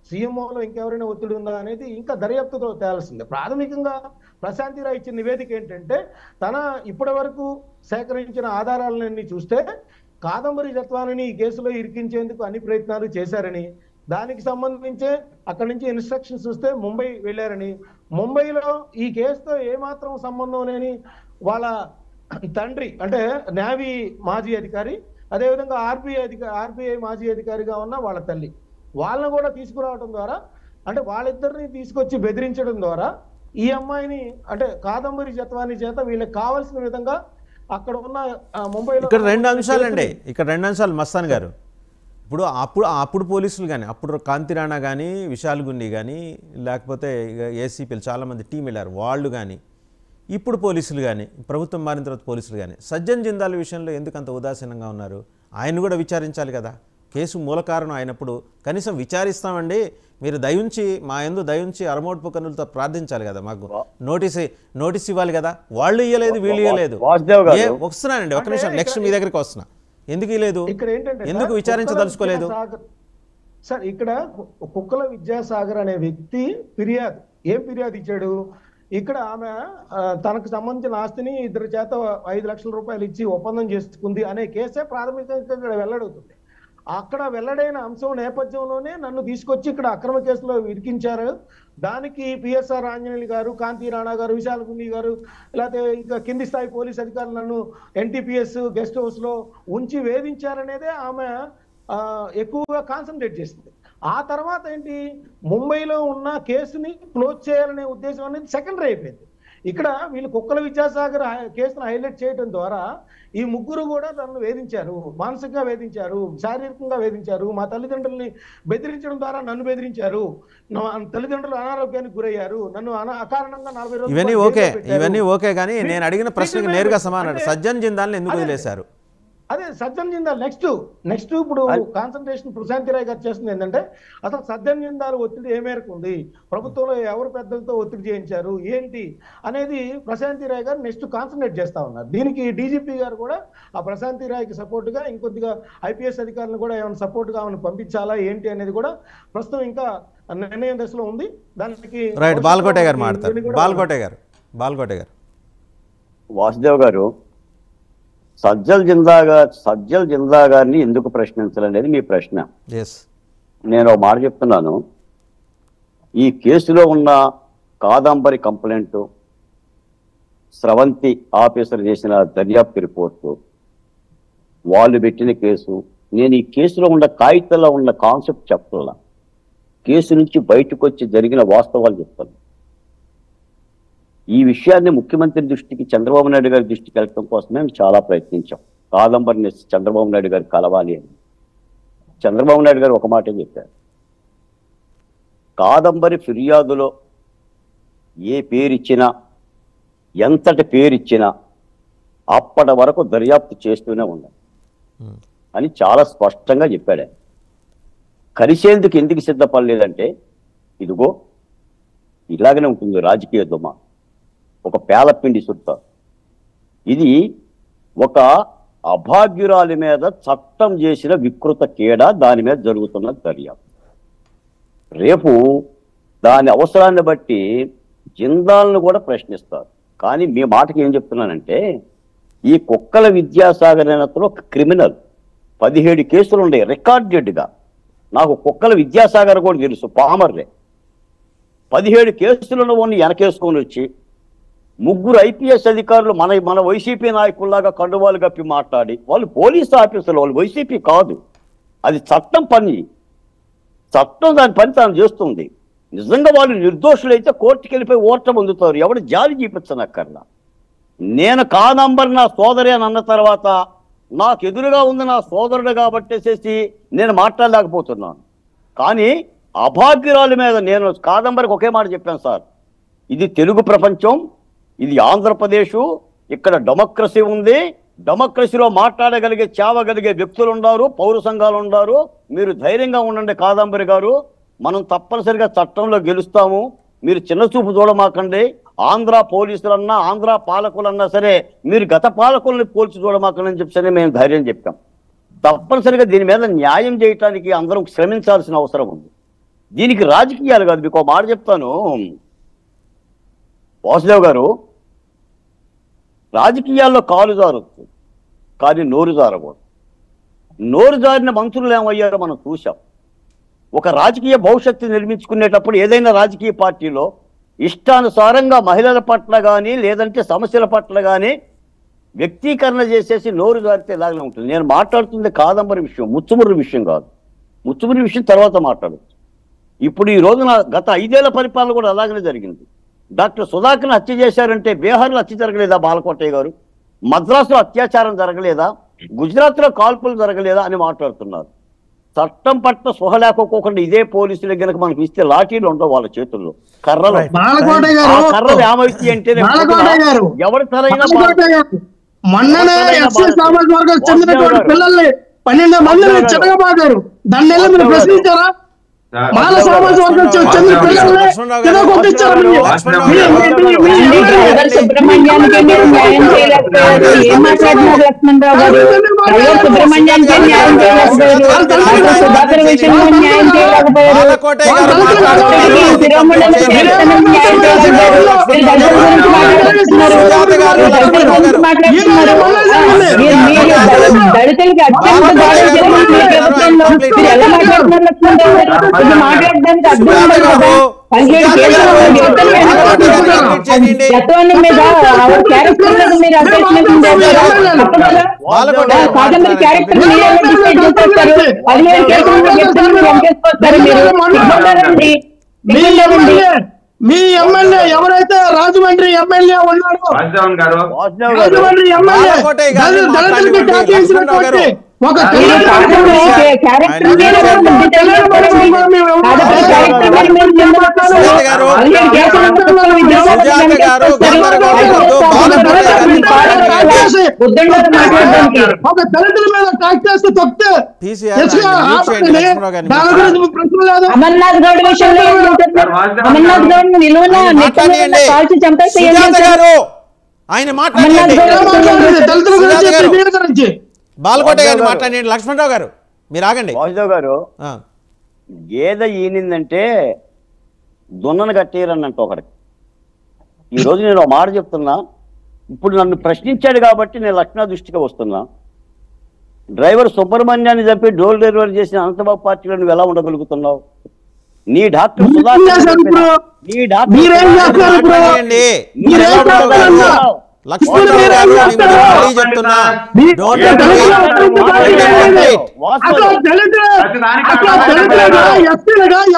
సీఎంఓలో ఇంకెవరైనా ఒత్తిడి ఉందా అనేది ఇంకా దర్యాప్తుతో తేలాల్సిందే. ప్రాథమికంగా ప్రశాంతి రాయ్ ఇచ్చిన నివేదిక ఏంటంటే తన ఇప్పటి వరకు సేకరించిన ఆధారాలన్నీ చూస్తే కాదంబరి జత్వానిని ఈ కేసులో ఇరికించేందుకు అన్ని ప్రయత్నాలు చేశారని, దానికి సంబంధించే అక్కడి నుంచి ఇన్స్ట్రక్షన్స్ వస్తే ముంబై వెళ్ళారని, ముంబైలో ఈ కేసుతో ఏమాత్రం సంబంధం లేని వాళ్ళ తండ్రి అంటే నేవీ మాజీ అధికారి, అదేవిధంగా ఆర్బీఐ మాజీ అధికారిగా ఉన్న వాళ్ళ తల్లి, వాళ్ళని కూడా తీసుకురావడం ద్వారా అంటే వాళ్ళిద్దరిని తీసుకొచ్చి బెదిరించడం ద్వారా ఈ అమ్మాయిని అంటే కాదంబరి జత్వాని చేత వీళ్ళకి కావాల్సిన విధంగా అక్కడ ఉన్న ముంబైలో ఇక్కడ 2 అంశాలండి. ఇక్కడ 2 అంశాలు మస్తాన్ గారు. ఇప్పుడు అప్పుడు పోలీసులు కానీ అప్పుడు కాంతి రాణా కానీ విశాలగుండి కానీ లేకపోతే ఏసీపీలు చాలామంది టీం వెళ్ళారు వాళ్ళు కానీ ఇప్పుడు పోలీసులు కానీ ప్రభుత్వం మారిన తర్వాత పోలీసులు కానీ సజ్జన్ జిందాల్ విషయంలో ఎందుకు అంత ఉదాసీనంగా ఉన్నారు? ఆయన కూడా విచారించాలి కదా, కేసు మూల కారణం అయినప్పుడు కనీసం విచారిస్తామండి మీరు దయించి మా యందు దయించి అరమోడ్పు కన్నులతో ప్రార్థించాలి కదా, మాకు నోటీస్ ఇవ్వాలి కదా. వాళ్ళు ఇవ్వలేదు, వీళ్ళు ఇవ్వలేదు. వస్తున్నానండి ఒక నిమిషం, నెక్స్ట్ మీ దగ్గరికి వస్తున్నా. ఎందుకు లేదు, ఎందుకు విచారించదలుచుకోలేదు? సార్ ఇక్కడ కుక్కల విద్యాసాగర్ అనే వ్యక్తి ఏం ఫిర్యాదు ఇచ్చాడు, ఇక్కడ ఆమె తనకు సంబంధించిన ఆస్తిని ఇద్దరి చేత 5 లక్షల రూపాయలు ఇచ్చి ఒప్పందం చేసుకుంది అనే కేసే ప్రాథమికంగా ఇక్కడ వెల్లడవుతుంది. అక్కడ వెల్లడైన అంశం నేపథ్యంలోనే నన్ను తీసుకొచ్చి ఇక్కడ అక్రమ కేసులో ఇరికించారు. దానికి పిఎస్ఆర్ ఆంజనేయులు గారు, కాంతి రాణా గారు, విశాల్ గుండి గారు, లేకపోతే ఇంకా కింది స్థాయి పోలీస్ అధికారులు నన్ను ఎన్టీపీఎస్ గెస్ట్ హౌస్ లో ఉంచి వేధించారనేదే ఆమె ఎక్కువగా కాన్సన్ట్రేట్ చేసింది. ఆ తర్వాత ఏంటి, ముంబైలో ఉన్న కేసుని క్లోజ్ చేయాలనే ఉద్దేశం అనేది సెకండరీ అయిపోయింది. ఇక్కడ వీళ్ళు కుక్కల విద్యాసాగర్ కేసును హైలైట్ చేయడం ద్వారా ఈ ముగ్గురు కూడా తనను వేధించారు, మానసికంగా వేధించారు, శారీరకంగా వేధించారు, మా తల్లిదండ్రుల్ని బెదిరించడం ద్వారా నన్ను బెదిరించారు, నా తల్లిదండ్రులు అనారోగ్యానికి గురయ్యారు, నన్ను అకారణంగా 40 రోజులు ఇవన్నీ ఓకే కానీ నేను అడిగిన ప్రశ్నకి నేరుగా సమాధానం, సజ్జన్ జిందాల్ని ఎందుకు వదిలేశారు? అదే సజ్జన్ జిందాల్ నెక్స్ట్ ఇప్పుడు కాన్సన్ట్రేషన్ ప్రశాంతి రాయ్ గారు చేస్తుంది ఏంటంటే అసలు సజ్జన్ జిందాల్ ఒత్తిడి ఏ మేరకు ఉంది, ప్రభుత్వంలో ఎవరు పెద్దలతో ఒత్తిడి చేయించారు ఏంటి అనేది ప్రశాంతి రాయ్ గారు నెక్స్ట్ కాన్సన్ట్రేట్ చేస్తా ఉన్నారు. దీనికి డీజీపీ గారు కూడా ఆ ప్రశాంతి రాయ్కి సపోర్ట్ గా ఇంకొద్దిగా ఐపీఎస్ అధికారులను కూడా ఏమైనా సపోర్ట్ గా ఆమెను పంపించాలా ఏంటి అనేది కూడా ప్రస్తుతం ఇంకా నిర్ణయం దశలో ఉంది. దానికి రైట్, బాల్కోటే గారు మాట్లాడతారు. బాల్కోటే గారు వాసుదేవ్ గారు, సజ్జల్ జిందా గారిని ఎందుకు ప్రశ్నించాలనేది మీ ప్రశ్న. నేను ఒక మాట చెప్తున్నాను, ఈ కేసులో ఉన్న కాదంబరి కంప్లైంట్, స్రవంతి ఆఫీసర్ చేసిన దర్యాప్తు రిపోర్టు, వాళ్ళు పెట్టిన కేసు, నేను ఈ కేసులో ఉన్న కాగితాల్లో ఉన్న కాన్సెప్ట్ చెప్తున్నా, కేసు నుంచి బయటకు వచ్చి జరిగిన వాస్తవాలు చెప్తాను. ఈ విషయాన్ని ముఖ్యమంత్రి దృష్టికి, చంద్రబాబు నాయుడు గారి దృష్టికి వెళ్ళడం కోసమే మేము చాలా ప్రయత్నించాం. కాదంబరిని చంద్రబాబు నాయుడు గారు కలవాలి అని. చంద్రబాబు నాయుడు గారు ఒక మాటే చెప్పారు, కాదంబరి ఫిర్యాదులో ఏ పేరిచ్చినా, ఎంతటి పేరిచ్చినా అప్పటి వరకు దర్యాప్తు చేస్తూనే ఉండాలి అని చాలా స్పష్టంగా చెప్పాడు. కలిసేందుకు ఎందుకు సిద్ధపడలేదంటే, ఇదిగో ఇలాగనే ఉంటుంది రాజకీయ దుమ, ఒక పేలపిండి సుత్త. ఇది ఒక అభాగ్యురాలి మీద చట్టం చేసిన వికృత కీడ, దాని మీద జరుగుతున్న దర్యాప్తు. రేపు దాని అవసరాన్ని బట్టి జిందాల్ను కూడా ప్రశ్నిస్తారు. కానీ మీ మాటకి ఏం చెప్తున్నానంటే, ఈ కుక్కల విద్యాసాగర్ అతను ఒక క్రిమినల్, 17 కేసులు ఉన్నాయి రికార్డెడ్గా. నాకు కుక్కల విద్యాసాగర్ కూడా తెలుసు, పామర్రే. 17 కేసులను వెనకేసుకొని వచ్చి ముగ్గురు ఐపీఎస్ అధికారులు మన వైసీపీ నాయకుల్లాగా కండువాలు కప్పి మాట్లాడి, వాళ్ళు పోలీసు ఆఫీసర్లు, వాళ్ళు వైసీపీ కాదు, అది చట్టం పని, చట్టం దాని పని తాను చేస్తుంది. నిజంగా వాళ్ళు నిర్దోషులైతే కోర్టుకి వెళ్ళిపోయి ఓట పొందుతారు, ఎవడు జాలి చూపించనక్కర్లా. నేను కాదంబరి నా సోదరి అని అన్న తర్వాత నాకు ఎదురుగా ఉంది నా సోదరుడు కాబట్టేసేసి నేను మాట్లాడలేకపోతున్నాను. కానీ అభాగ్యురాల మీద నేను కాదంబరికి ఒకే మాట చెప్పాను, సార్ ఇది తెలుగు ప్రపంచం, ఇది ఆంధ్రప్రదేశ్, ఇక్కడ డెమోక్రసీ ఉంది, డెమోక్రసీలో మాట్లాడగలిగే చావగలిగే వ్యక్తులు ఉన్నారు, పౌర సంఘాలు ఉన్నారు, మీరు ధైర్యంగా ఉండండి కాదంబరి గారు, మనం తప్పనిసరిగా చట్టంలో గెలుస్తాము, మీరు చిన్న చూపు చూడమాకండి, ఆంధ్ర పోలీసులన్నా ఆంధ్ర పాలకులన్నా సరే మీరు గత పాలకుల్ని పోల్చి చూడమాకండి అని చెప్పి మేము ధైర్యం చెప్పాం. తప్పనిసరిగా దీని మీద న్యాయం చేయటానికి అందరం శ్రమించాల్సిన అవసరం ఉంది. దీనికి రాజకీయాలు కాదు. మీకు ఒక మాట చెప్తాను వాసుదేవ్ గారు, రాజకీయాల్లో కాలు జారొచ్చు కానీ నోరు జారకూడదు. నోరు జారిన మంత్రులు ఏమయ్యారో మనం చూసాం. ఒక రాజకీయ భవిష్యత్తు నిర్మించుకునేటప్పుడు ఏదైనా రాజకీయ పార్టీలో ఇష్టానుసారంగా మహిళల పట్ల కానీ లేదంటే సమస్యల పట్ల కానీ వ్యక్తీకరణ చేసేసి నోరు జారితే ఇలాగే ఉంటుంది. నేను మాట్లాడుతుంది కాదంబరి విషయం, ముచ్చుముర్రి విషయం కాదు. ముచ్చుముర్రి విషయం తర్వాత మాట్లాడచ్చు. ఇప్పుడు ఈ రోజున గత 5 ఏళ్ల పరిపాలన కూడా అలాగనే జరిగింది. డాక్టర్ సుధాకర్ని హత్య చేశారంటే బీహార్లో హత్య జరగలేదా బాలకోటయ్య గారు? మద్రాసులో అత్యాచారం జరగలేదా? గుజరాత్లో కాల్పులు జరగలేదా అని మాట్లాడుతున్నారు. చట్టం పట్ల స్పృహ లేకపోకుండా ఇదే పోలీసులు కనుక మనకి ఇస్తే లాఠీలు ఉండవు వాళ్ళ చేతుల్లో, కర్రలు. కర్రలు ఏమైతే అంటే ఎవరి తరైనా మొన్ననే ఎస్సీ సామాజిక వర్గానికి చెందినటువంటి పిల్లల్ని 12 మందిని చెడగబాటారు. దాన్ని మీరు ప్రశ్నించారా? మాల సామాజిక వర్గం చెందిన పిల్లల్ని తినగొట్టించారు సుబ్రహ్మణ్యానికి మీరు న్యాయం చేయలేకపోయారు. ఏం మాట్లాడినారు లక్ష్మణరావు గారు? సుబ్రహ్మణ్యానికి న్యాయం చేయలేకపోయారు. సుధాకర్ విషయంలో న్యాయం చేయలేకపోయారు. దళితులకి అత్యంత దాడి జరిగింది ప్రభుత్వంలో. మీరు ఎలా మాట్లాడుతున్నారు లక్ష్మణరావు గారు? ఇది మాట్లాడడానికి అర్థం ఉండదు కదా. 17 కేసులు గతాన్ని మీద క్యారెక్టర్ మీద మీరు అసెస్మెంట్ కాదంబరి క్యారెక్టర్ మీరు ఎలా డిసైడ్ చేస్తారు? 17 కేసులు వ్యక్తులను వెంకేసుకొస్తారు. మీరు మీ ఎమ్మెల్యే ఎవరైతే రాజమండ్రి ఎమ్మెల్యే ఉన్నారో రాజమండ్రి ఎమ్మెల్యే దళితులకి కేటాయించినటువంటి ఒక దళితుల మీద ట్యాక్ చేస్తే తొక్కితే అమర్నాథ్ గౌడ్ విషయంలో అమర్నాథ్ గౌడ్ నిలువున కాల్చి చంపేస్తే ఆయన మాట్లాడండి. దళితుల గురించి బాలకోట గారిని మాట్లాడండి. లక్ష్మణరావు గారు మీరు ఆగండి. వాసుదేవ్ గారు గేదె ఈనిందంటే దున్నను కట్టేయరన్నంట ఒకటి. ఈరోజు నేను ఒక మాట చెప్తున్నా. ఇప్పుడు నన్ను ప్రశ్నించాడు కాబట్టి నేను లక్ష్మణ దృష్టికి వస్తున్నా. డ్రైవర్ సుబ్రహ్మణ్యాన్ని చంపి డోర్ డెలివరీ చేసిన అనంతబాబు పార్టీలో నువ్వు ఎలా ఉండగలుగుతున్నావు? నీ డాక్టర్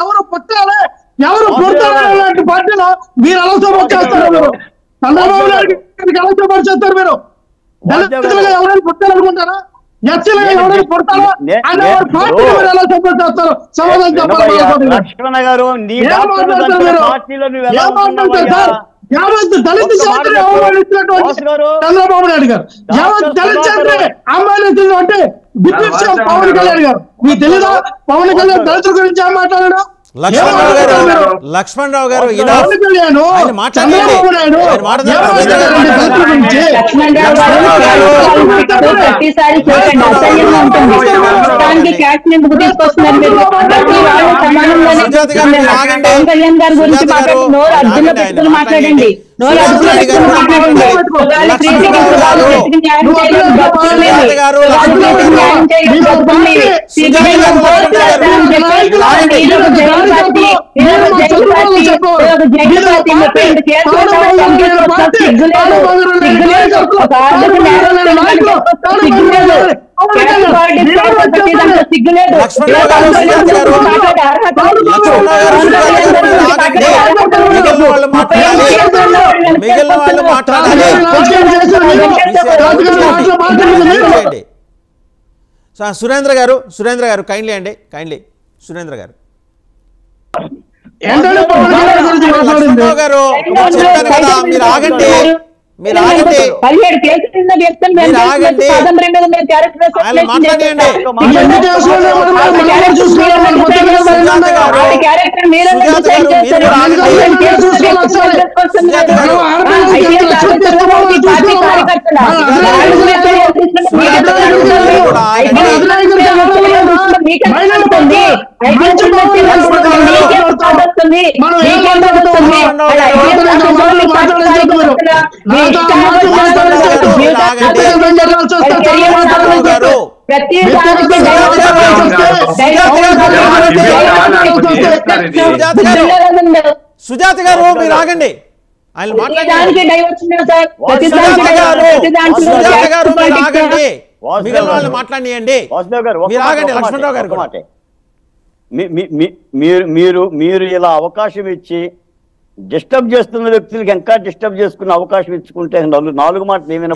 ఎవరు పుట్టాలి ఎవరు పుడతారు లాంటి పార్టీలో మీరు ఎలా సపోర్ట్ చేస్తారు? మీరు చంద్రబాబు నాయుడు ఎలా సపోర్ట్ చేస్తారు? మీరు దళితులుగా ఎవరైనా పుట్టాలనుకుంటారా? ఎస్సీలుగా ఎవరైనా పుడతారా? ఆయన పార్టీలో మీరు ఎలా సపోర్ట్ చేస్తారు? సమాధానం చెప్పాలి. లక్ష్మణ గారు యావత్ దళిత జాతిని అవమానించినటువంటి చంద్రబాబు నాయుడు గారు, యావత్ దళిత జాతిని అవమానించినటువంటి డిప్యూటీ సీఎం పవన్ కళ్యాణ్ గారు, మీకు తెలీదా? పవన్ కళ్యాణ్ దళితుల గురించి ఏం మాట్లాడాడు? లక్ష్మణరావు గారు ప్రతిసారి చూడండి అసహ్యంగా ఉంటుంది. ఎందుకు తీసుకొస్తున్నారు మీరు? ప్రతి వాళ్ళు సమానంగానే పవన్ కళ్యాణ్ గారి గురించి మాట్లాడి నోరు అర్జున పెట్టుకుని మాట్లాడండి. నోరు అర్జున పెట్టుకుని మాట్లాడండి. మిగిలిన వాళ్ళు మాట్లాడాలి. సురేంద్ర గారు కైండ్లీ అండి, కైండ్లీ సురేంద్ర గారు. లక్ష్మణరావు గారు చెప్పాను కదా, మీరు ఆగండి. 17 కేసులు ఉన్న వ్యక్తులు సుజాత గారు మీరు ఆగండి. ఆయన మాట్లాడండి. మిగిలిన వాళ్ళు మాట్లాడియండి. మీరు ఆగండి. లక్ష్మణరావు గారు మీరు ఇలా అవకాశం ఇచ్చి డిస్టర్బ్ చేస్తున్న వ్యక్తులకి ఇంకా డిస్టర్బ్ చేసుకునే అవకాశం ఇచ్చుకుంటే 4 మాటలు ఏమైనా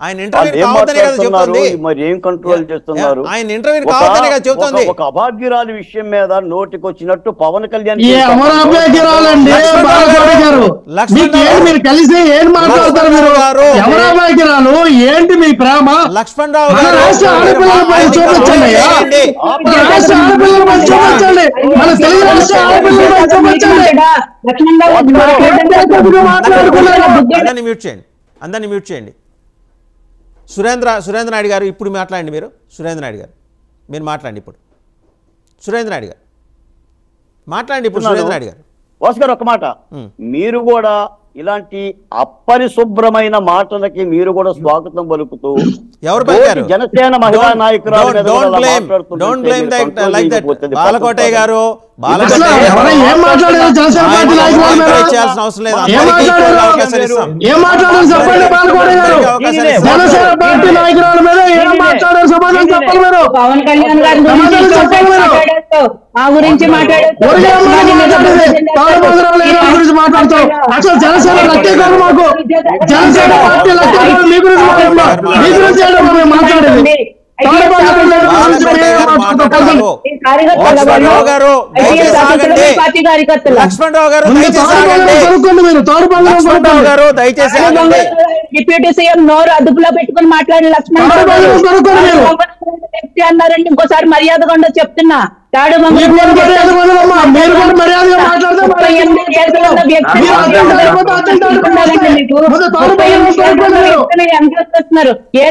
ఆయన ఇంటర్వ్యూ కావద్దనే కదా చెప్తుంది. మరి ఏం కంట్రోల్ చేస్తున్నారు? ఆయన ఇంటర్వ్యూ కావద్దనే కదా చెప్తుంది. ఒక అభాగ్యురాలి విషయం మీద నోటికి వచ్చినట్టు పవన్ కళ్యాణ్ మీరు కలిసి ఏం మాట్లాడతారు? మీరు ఎవరాబాగ్యురాలు ఏంటి మీ ప్రేమ? లక్ష్మణరావు రాష్ట్ర ఆడపిల్లలపై చూపించండి. రాష్ట్ర ఆడపిల్లలపై చూపించండి, మన తెలుగు రాష్ట్ర ఆడపిల్లలు చూపించండి. అందరినీ మ్యూట్ చేయండి, అందరినీ మ్యూట్ చేయండి. సురేంద్ర నాయుడు గారు ఇప్పుడు మాట్లాడండి. మీరు సురేంద్ర నాయుడు గారు మీరు మాట్లాడండి ఇప్పుడు. సురేంద్ర నాయుడు గారు మాట్లాడండి ఇప్పుడు. సురేంద్ర నాయుడు గారు. వాసు గారు ఒక మాట, మీరు కూడా ఇలాంటి అపరిశుభ్రమైన మాటలకి మీరు కూడా స్వాగతం పలుకుతూ ఎవరు పలికారు? జనసేన మహిళా నాయకురాలు బాలకోటయ్య గారు ఏం మాట్లాడారు జనసేన పార్టీ నాయకుల మీద? చేయాల్సిన అవసరం లేదు. ఏం మాట్లాడారు చెప్పండి. బాలకోటయ్య గారు జనసేన పార్టీ నాయకురాల మీద ఏం మాట్లాడారు? సమాధానం చెప్పాలి మీరు. పవన్ కళ్యాణ్ గారి గురించి మాట్లాడారు. గురించి మాట్లాడతారు. అసలు జనసేన లక్కే కాదు మాకు. జనసేన పార్టీ లక్కే కాదు. మీ గురించి మాట్లాడేది లక్ష్మణరావు గారు దయచేసి డిప్యూటీ సీఎం నోరు అదుపులో పెట్టుకుని మాట్లాడిన లక్ష్మణరావు వ్యక్తి అన్నారండి. ఇంకోసారి మర్యాదగా ఉండదు చెప్తున్నా.